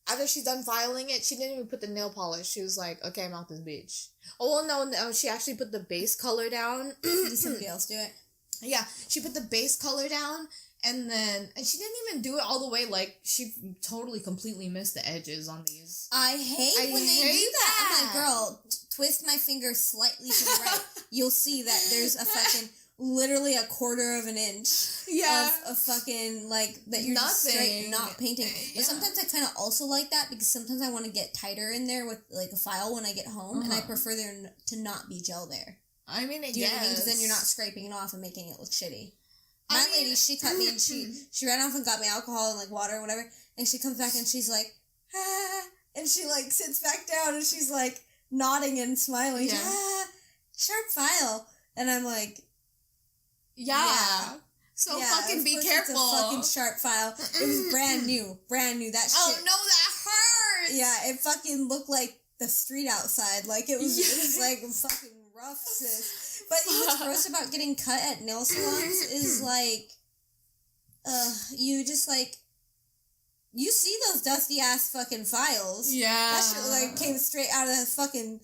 After she's done filing it, she didn't even put the nail polish. She was like, okay, I'm out this bitch. Oh, well, no, she actually put the base color down. Did somebody else do it? Yeah, she put the base color down. And she didn't even do it all the way, like, she totally completely missed the edges on these. I hate when they do that. I'm like, girl, twist my finger slightly to the right. You'll see that there's a fucking, literally a quarter of an inch of fucking, like, that you're just straight not painting. But sometimes I kind of also like that because sometimes I want to get tighter in there with, like, a file when I get home, and I prefer there to not be gel there. I mean, do you know what I mean? Because then you're not scraping it off and making it look shitty. My lady, she cut me and she ran off and got me alcohol and like water or whatever, and she comes back and she's like, and she like sits back down and she's like nodding and smiling, sharp file, and I'm like, so fucking be careful. It's a fucking sharp file. It was brand new, that shit. Oh no, that hurts. Yeah, it fucking looked like the street outside, like it was like fucking rough, sis. But you know what's gross about getting cut at nail salons is, like, you just, like, you see those dusty-ass fucking files. Yeah. That shit, like, came straight out of the fucking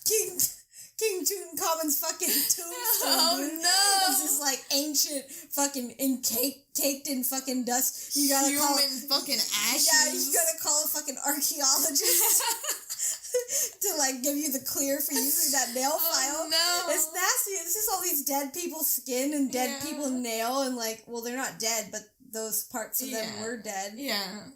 King Tutankhamun's fucking tombstone. Oh, dude. no. It's just, like, ancient fucking caked in fucking dust. You gotta human call it, fucking ashes. Yeah, you gotta call a fucking archaeologist. To like give you the clear for using that nail file. No. It's nasty. It's just all these dead people's skin and dead people's nail and like, well, they're not dead, but those parts of them were dead. Yeah.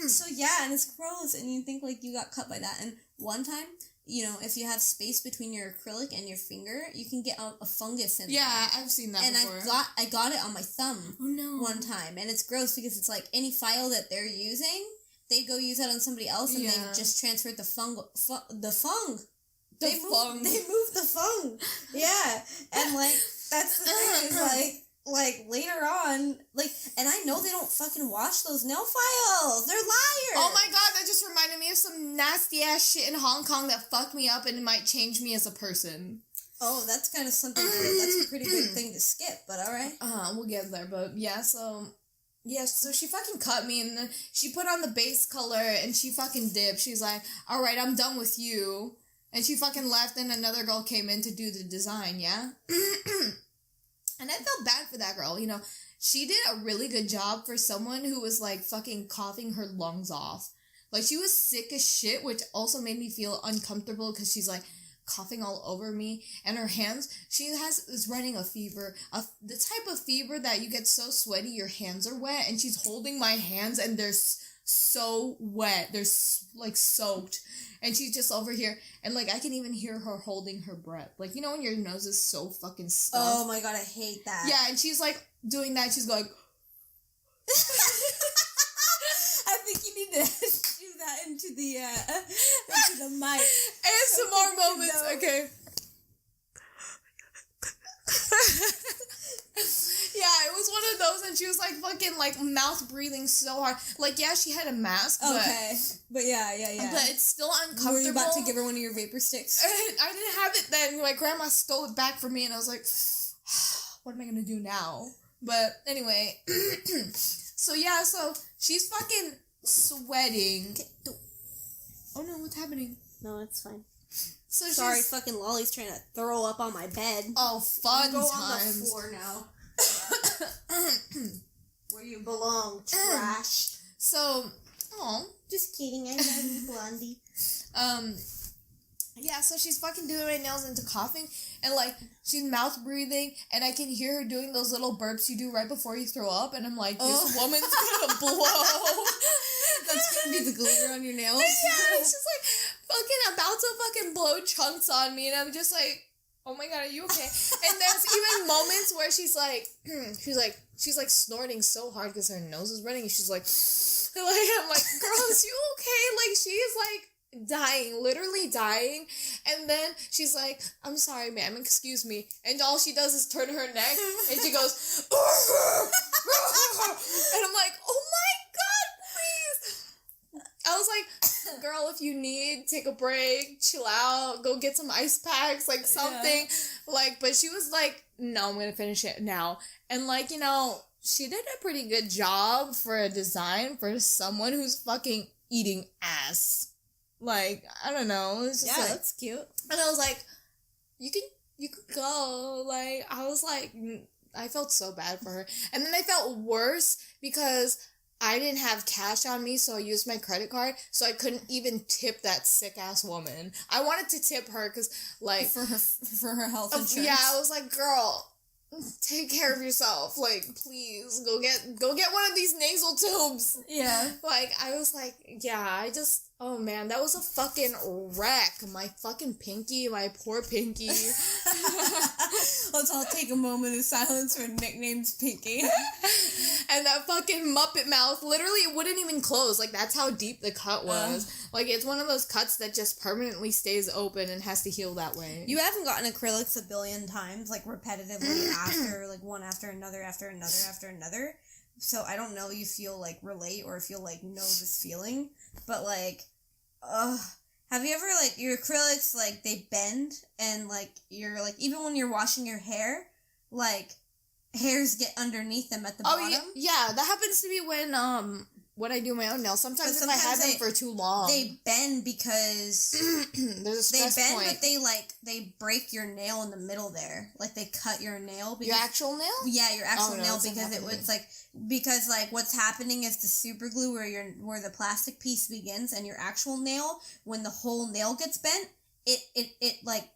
So yeah, and it's gross, and you think like you got cut by that. And one time, you know, if you have space between your acrylic and your finger, you can get a fungus in there. Yeah, I've seen that before. And I got it on my thumb one time, and it's gross because it's like any file that they're using, they go use that on somebody else, and they've just transferred the fung. They moved the fung. Yeah, and like that's the thing is like later on, like, and I know they don't fucking wash those nail files. They're liars. Oh my god, that just reminded me of some nasty ass shit in Hong Kong that fucked me up and it might change me as a person. Oh, that's kind of something. That's a pretty good thing to skip, but all right. We'll get there, but yeah, so she fucking cut me, and then she put on the base color and she fucking dipped. She's like, all right, I'm done with you. And she fucking left, and another girl came in to do the design, yeah? And I felt bad for that girl, you know. She did a really good job for someone who was, like, fucking coughing her lungs off. Like, she was sick as shit, which also made me feel uncomfortable because she's, like, coughing all over me. And her hands, is running a fever. The type of fever that you get so sweaty, your hands are wet. And she's holding my hands, and they're so wet. They're, like, soaked. And she's just over here, and, like, I can even hear her holding her breath. Like, you know when your nose is so fucking stuffed? Oh, my God, I hate that. Yeah, and she's, like, doing that. She's going... I think you need to do that into the mic. ASMR moments, okay. Yeah, it was one of those, and she was, like, fucking, like, mouth breathing so hard. Like, yeah, she had a mask, but... Okay, but yeah. But it's still uncomfortable. Were you about to give her one of your vapor sticks? I didn't have it then. My grandma stole it back from me, and I was like, what am I gonna do now? But anyway, so yeah, so she's fucking sweating. Oh no, what's happening? No, it's fine. So sorry, fucking Lolly's trying to throw up on my bed. Oh, fun times. Go on the floor now. Where you belong, trash. So, just kidding. I love you, Blondie. Yeah, so she's fucking doing my nails into coughing, and, like, she's mouth breathing, and I can hear her doing those little burps you do right before you throw up, and I'm like, this woman's gonna blow. That's gonna be the glitter on your nails? Yeah, it's just, like, fucking about to fucking blow chunks on me, and I'm just like, oh my god, are you okay? And there's even moments where she's like snorting so hard because her nose is running, and she's like, I'm like, girl, is you okay? Like, she is, like, dying, literally dying, and then she's like, I'm sorry, ma'am, excuse me, and all she does is turn her neck, and she goes, and I'm like, oh my god, please. I was like, girl, if you need, take a break, chill out, go get some ice packs, like, something, like, but she was like, no, I'm gonna finish it now, and, like, you know, she did a pretty good job for a design for someone who's fucking eating ass. Like, I don't know. It's just that's cute. And I was like, you could go. Like, I was like, I felt so bad for her. And then I felt worse because I didn't have cash on me, so I used my credit card, so I couldn't even tip that sick-ass woman. I wanted to tip her because, like... For her health insurance. Yeah, I was like, girl, take care of yourself. Like, please, go get one of these nasal tubes. Yeah. Like, I was like, yeah, oh man, that was a fucking wreck. My fucking pinky, my poor pinky. Let's all take a moment of silence for Nickname's pinky. And that fucking Muppet mouth, literally, it wouldn't even close. Like, that's how deep the cut was. Like, it's one of those cuts that just permanently stays open and has to heal that way. You haven't gotten acrylics a billion times, like, repetitively after, like, one after another, after another, after another. So I don't know if you'll, like, relate or if you'll, like, know this feeling. But, like, have you ever, like, your acrylics, like, they bend and, like, you're, like, even when you're washing your hair, like, hairs get underneath them at the bottom? Yeah, that happens to me when I do my own nails. Sometimes if I have them for too long. They bend because... There's a stress point. But they break your nail in the middle there. Like, they cut your nail. Your actual nail? Yeah, your actual nail, because it was, like... Because, like, what's happening is the super glue where the plastic piece begins and your actual nail, when the whole nail gets bent, it breaks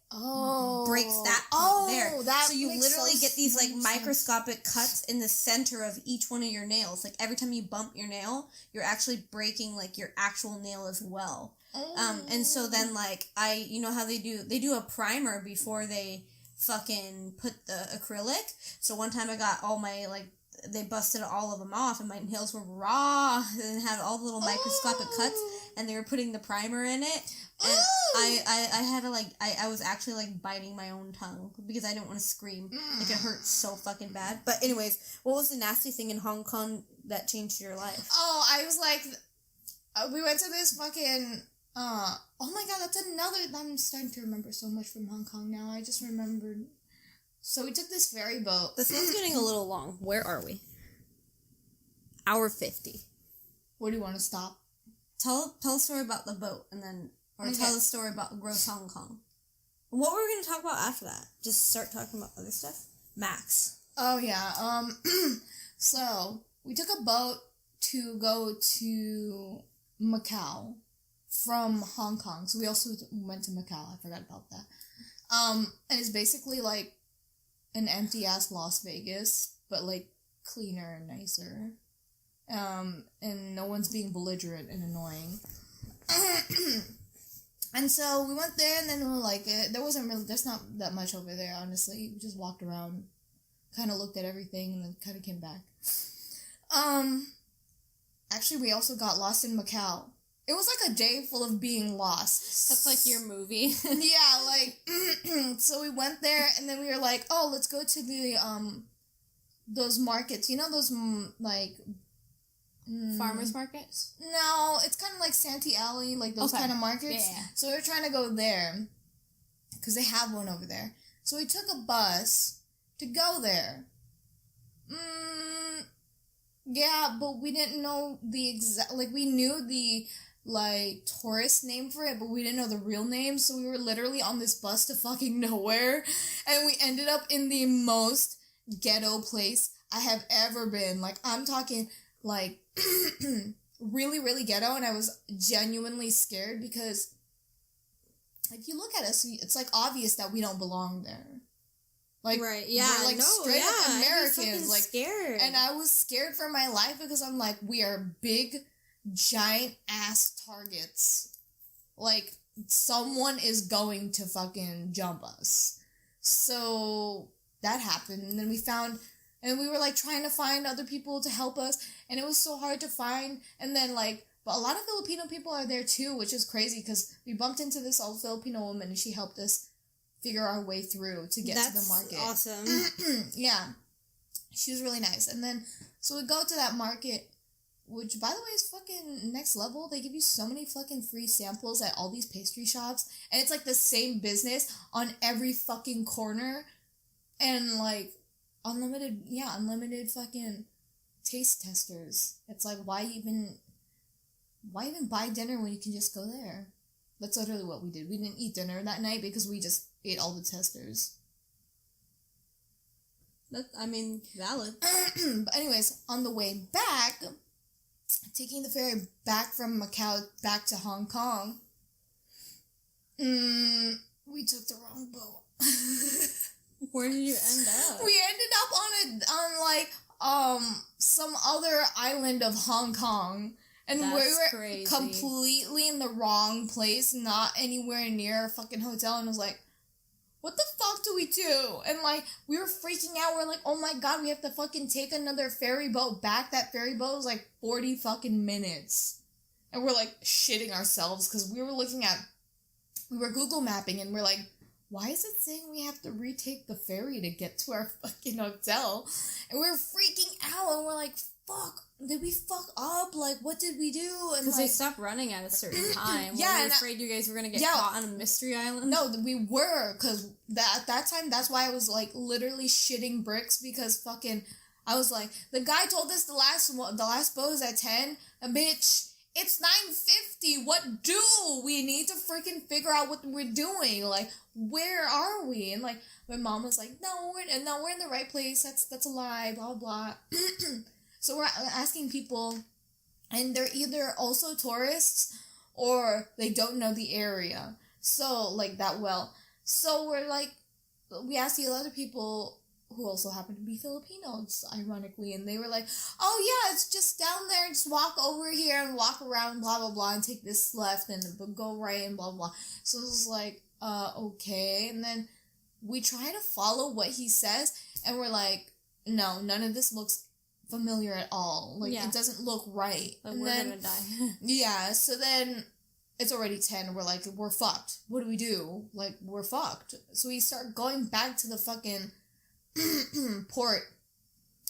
that point there. So you literally literally so get these like sense. microscopic cuts in the center of each one of your nails. Like every time you bump your nail, you're actually breaking like your actual nail as well. And so then like you know how they do a primer before they fucking put the acrylic. So one time I got all my like, they busted all of them off and my nails were raw and had all the little microscopic cuts, and they were putting the primer in it. And I had to like, I was actually like biting my own tongue because I didn't want to scream. Like it hurt so fucking bad. But anyways, what was the nasty thing in Hong Kong that changed your life? Oh, I was like, we went to this fucking, oh my god, that's another, I'm starting to remember so much from Hong Kong now. I just remembered. So we took this ferry boat. This one's getting a little long. Where are we? Hour 50. Where do you want to stop? Tell a story about the boat, and then, or Okay. tell a story about gross Hong Kong. What were we going to talk about after that? Just start talking about other stuff? Max. Oh yeah, so we took a boat to go to Macau from Hong Kong. So we also went to Macau. I forgot about that. And it's basically like an empty ass Las Vegas, but like cleaner and nicer. And no one's being belligerent and annoying. And so we went there, and then we were like, there's not that much over there, honestly. We just walked around, kind of looked at everything, and then kind of came back. Actually, we also got lost in Macau. It was like a day full of being lost. That's like your movie. Yeah, like, so we went there, and then we were like, oh, let's go to the, those markets. You know those, like... Farmers markets? No, it's kind of like Santee Alley, like those kind of markets. Yeah. So we were trying to go there, because they have one over there. So we took a bus to go there. Yeah, but we didn't know the exact, like, we knew the, like, tourist name for it, but we didn't know the real name, so we were literally on this bus to fucking nowhere, and we ended up in the most ghetto place I have ever been. Like, I'm talking, like, really, really ghetto, and I was genuinely scared because if you look at us, it's, like, obvious that we don't belong there. Like, right, yeah, we're, like, straight up Americans, like, scared. and I was scared for my life because I'm like, we are big, giant ass targets. Like, someone is going to fucking jump us. So that happened, and then and we were like trying to find other people to help us, and it was so hard to find. And then like, but a lot of Filipino people are there too, which is crazy because we bumped into this old Filipino woman, and she helped us figure our way through to get to the market. Awesome. Yeah, she was really nice. And then so we go to that market, which by the way is fucking next level. They give you so many fucking free samples at all these pastry shops, and it's like the same business on every fucking corner, and like unlimited fucking taste testers. It's like, why even buy dinner when you can just go there? That's literally what we did. We didn't eat dinner that night because we just ate all the testers. Valid. But anyways, on the way back, taking the ferry back from Macau back to Hong Kong, we took the wrong boat. Where did you end up? We ended up on some other island of Hong Kong, and we were crazy. Completely in the wrong place, not anywhere near a fucking hotel, and I was like, what the fuck do we do? And like, we were freaking out. We're like, oh my god, we have to fucking take another ferry boat back. That ferry boat was like 40 fucking minutes. And we're like shitting ourselves because we were Google mapping, and we're like, why is it saying we have to retake the ferry to get to our fucking hotel? And we're freaking out, and we're like, fuck, did we fuck up? Like, what did we do? And because like, they stopped running at a certain time. Yeah, were you afraid you guys were gonna get caught on a mystery island? No, we were, because at that time, that's why I was like literally shitting bricks, because fucking, I was like, the guy told us the last boat is at 10, and bitch, it's 9:50. What do we need to freaking figure out what we're doing? Like, where are we? And like, my mom was like, no, we're in the right place. That's a lie. Blah blah. So we're asking people, and they're either also tourists or they don't know the area. So like that well. So we're like, we asked the other people, who also happened to be Filipinos, ironically, and they were like, oh yeah, it's just down there, just walk over here and walk around, blah blah blah, and take this left and go right and blah blah. So it was like, okay, and then we try to follow what he says, and we're like, no, none of this looks familiar at all. Like, it doesn't look right. Like, and we're then, gonna die. yeah, so then it's already 10. We're like, we're fucked. What do we do? Like, we're fucked. So we start going back to the fucking port,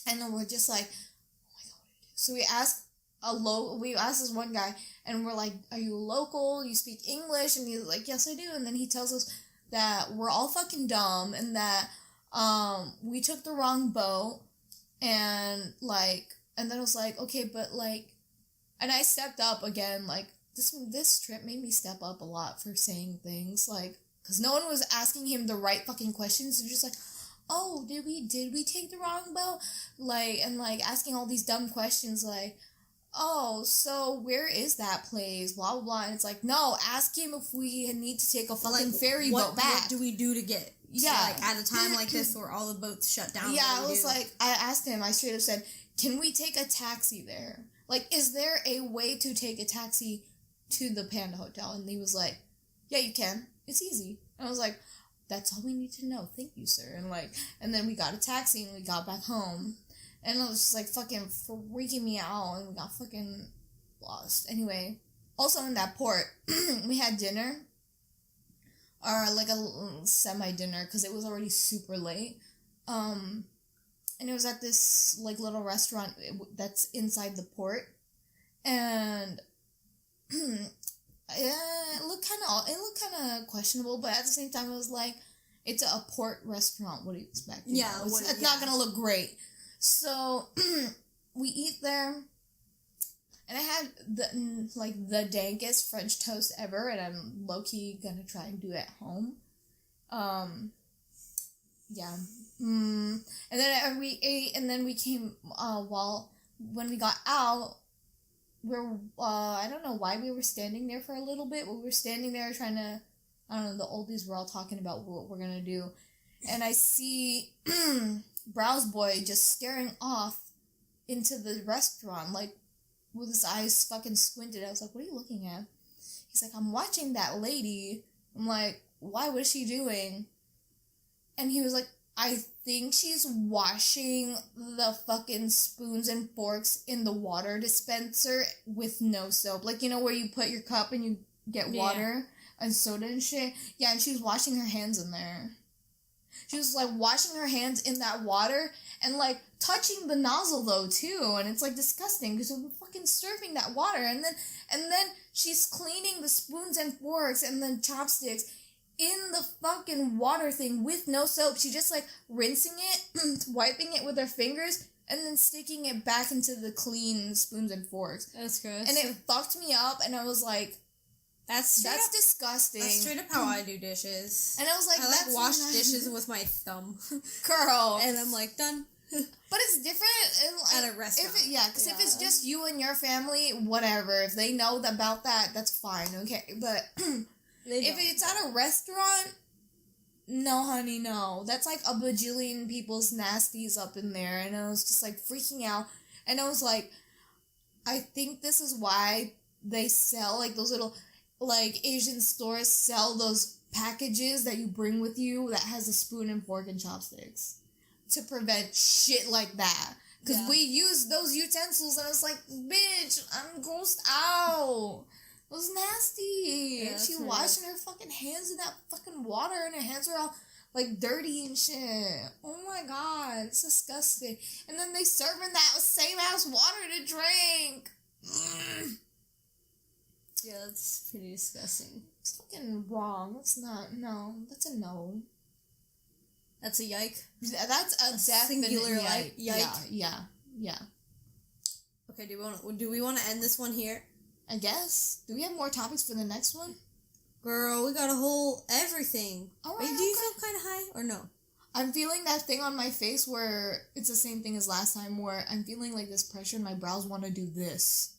and then we're just like, oh my god, what do we do? So we asked this one guy, and we're like, are you local? You speak English? And he's like, yes, I do. And then he tells us that we're all fucking dumb, and that we took the wrong boat, and then I was like, okay, but like, and I stepped up again, like, this trip made me step up a lot for saying things, like, because no one was asking him the right fucking questions. They're just like, oh, did we take the wrong boat? Like, and like asking all these dumb questions, like, oh, so where is that place? Blah blah blah. And it's like, no, ask him if we need to take a fucking ferry boat back. What do we do to get? Yeah, like at a time like this where all the boats shut down. Yeah, I was like, I asked him. I straight up said, can we take a taxi there? Like, is there a way to take a taxi to the Panda Hotel? And he was like, yeah, you can. It's easy. And I was like, that's all we need to know. Thank you, sir. And then we got a taxi and we got back home. And it was just like fucking freaking me out, and we got fucking lost. Anyway, also in that port, we had dinner, or like a semi-dinner, because it was already super late. And it was at this like little restaurant that's inside the port. And it looked kind of questionable, but at the same time, it was like, it's a port restaurant. What do you expect? It's not gonna look great. So we eat there, and I had the dankest French toast ever, and I'm low key gonna try and do it at home. Yeah. And then we ate, and then we came. When we got out, I don't know why we were standing there for a little bit, but we were standing there trying to, I don't know, the oldies were all talking about what we're gonna do. And I see Browse Boy just staring off into the restaurant, like, with his eyes fucking squinted. I was like, what are you looking at? He's like, I'm watching that lady. I'm like, why? What is she doing? And he was like, I think she's washing the fucking spoons and forks in the water dispenser with no soap. Like, you know where you put your cup and you get water and soda and shit? Yeah, and she's washing her hands in there. She was, like, washing her hands in that water and, like, touching the nozzle, though, too. And it's, like, disgusting because we're fucking serving that water. And then she's cleaning the spoons and forks and then chopsticks in the fucking water thing with no soap. She just, like, rinsing it, wiping it with her fingers, and then sticking it back into the clean spoons and forks. That's gross. And it fucked me up, and I was like, that's disgusting. That's straight up how I do dishes. And I was like, I wash dishes with my thumb. Girl. And I'm like, done. But it's different at a restaurant. Because if it's just you and your family, whatever. If they know about that, that's fine, okay? But if it's at a restaurant, no, honey, no. That's like a bajillion people's nasties up in there. And I was just like freaking out. And I was like, I think this is why they sell like those little, like, Asian stores sell those packages that you bring with you that has a spoon and fork and chopsticks to prevent shit like that. Because we use those utensils, and I was like, bitch, I'm grossed out. It was nasty. Yeah, she washing her fucking hands in that fucking water, and her hands are all, like, dirty and shit. Oh my god, it's disgusting. And then they serving that same ass water to drink. Yeah, that's pretty disgusting. It's fucking wrong. That's not, no. That's a no. That's a yike? That's a definite singular yike. Yike. Yeah. Okay, do we want to end this one here? I guess. Do we have more topics for the next one? Girl, we got a whole everything. Alright, Wait, do you feel kind of high or no? I'm feeling that thing on my face where it's the same thing as last time, where I'm feeling like this pressure in my brows want to do this.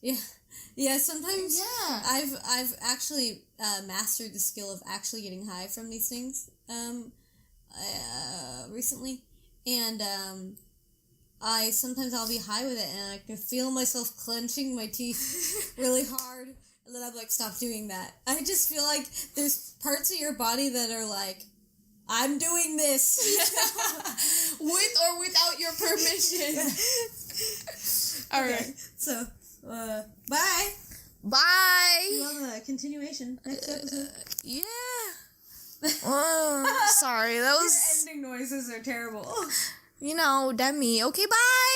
Yeah, sometimes. Yeah. I've actually mastered the skill of actually getting high from these things recently, and sometimes I'll be high with it, and I can feel myself clenching my teeth really hard, and then I'm like, stop doing that. I just feel like there's parts of your body that are like, I'm doing this. With or without your permission. Alright. So, bye. Bye. You want a continuation next episode? Yeah. Sorry, that was... Your ending noises are terrible. Demi. Okay, bye.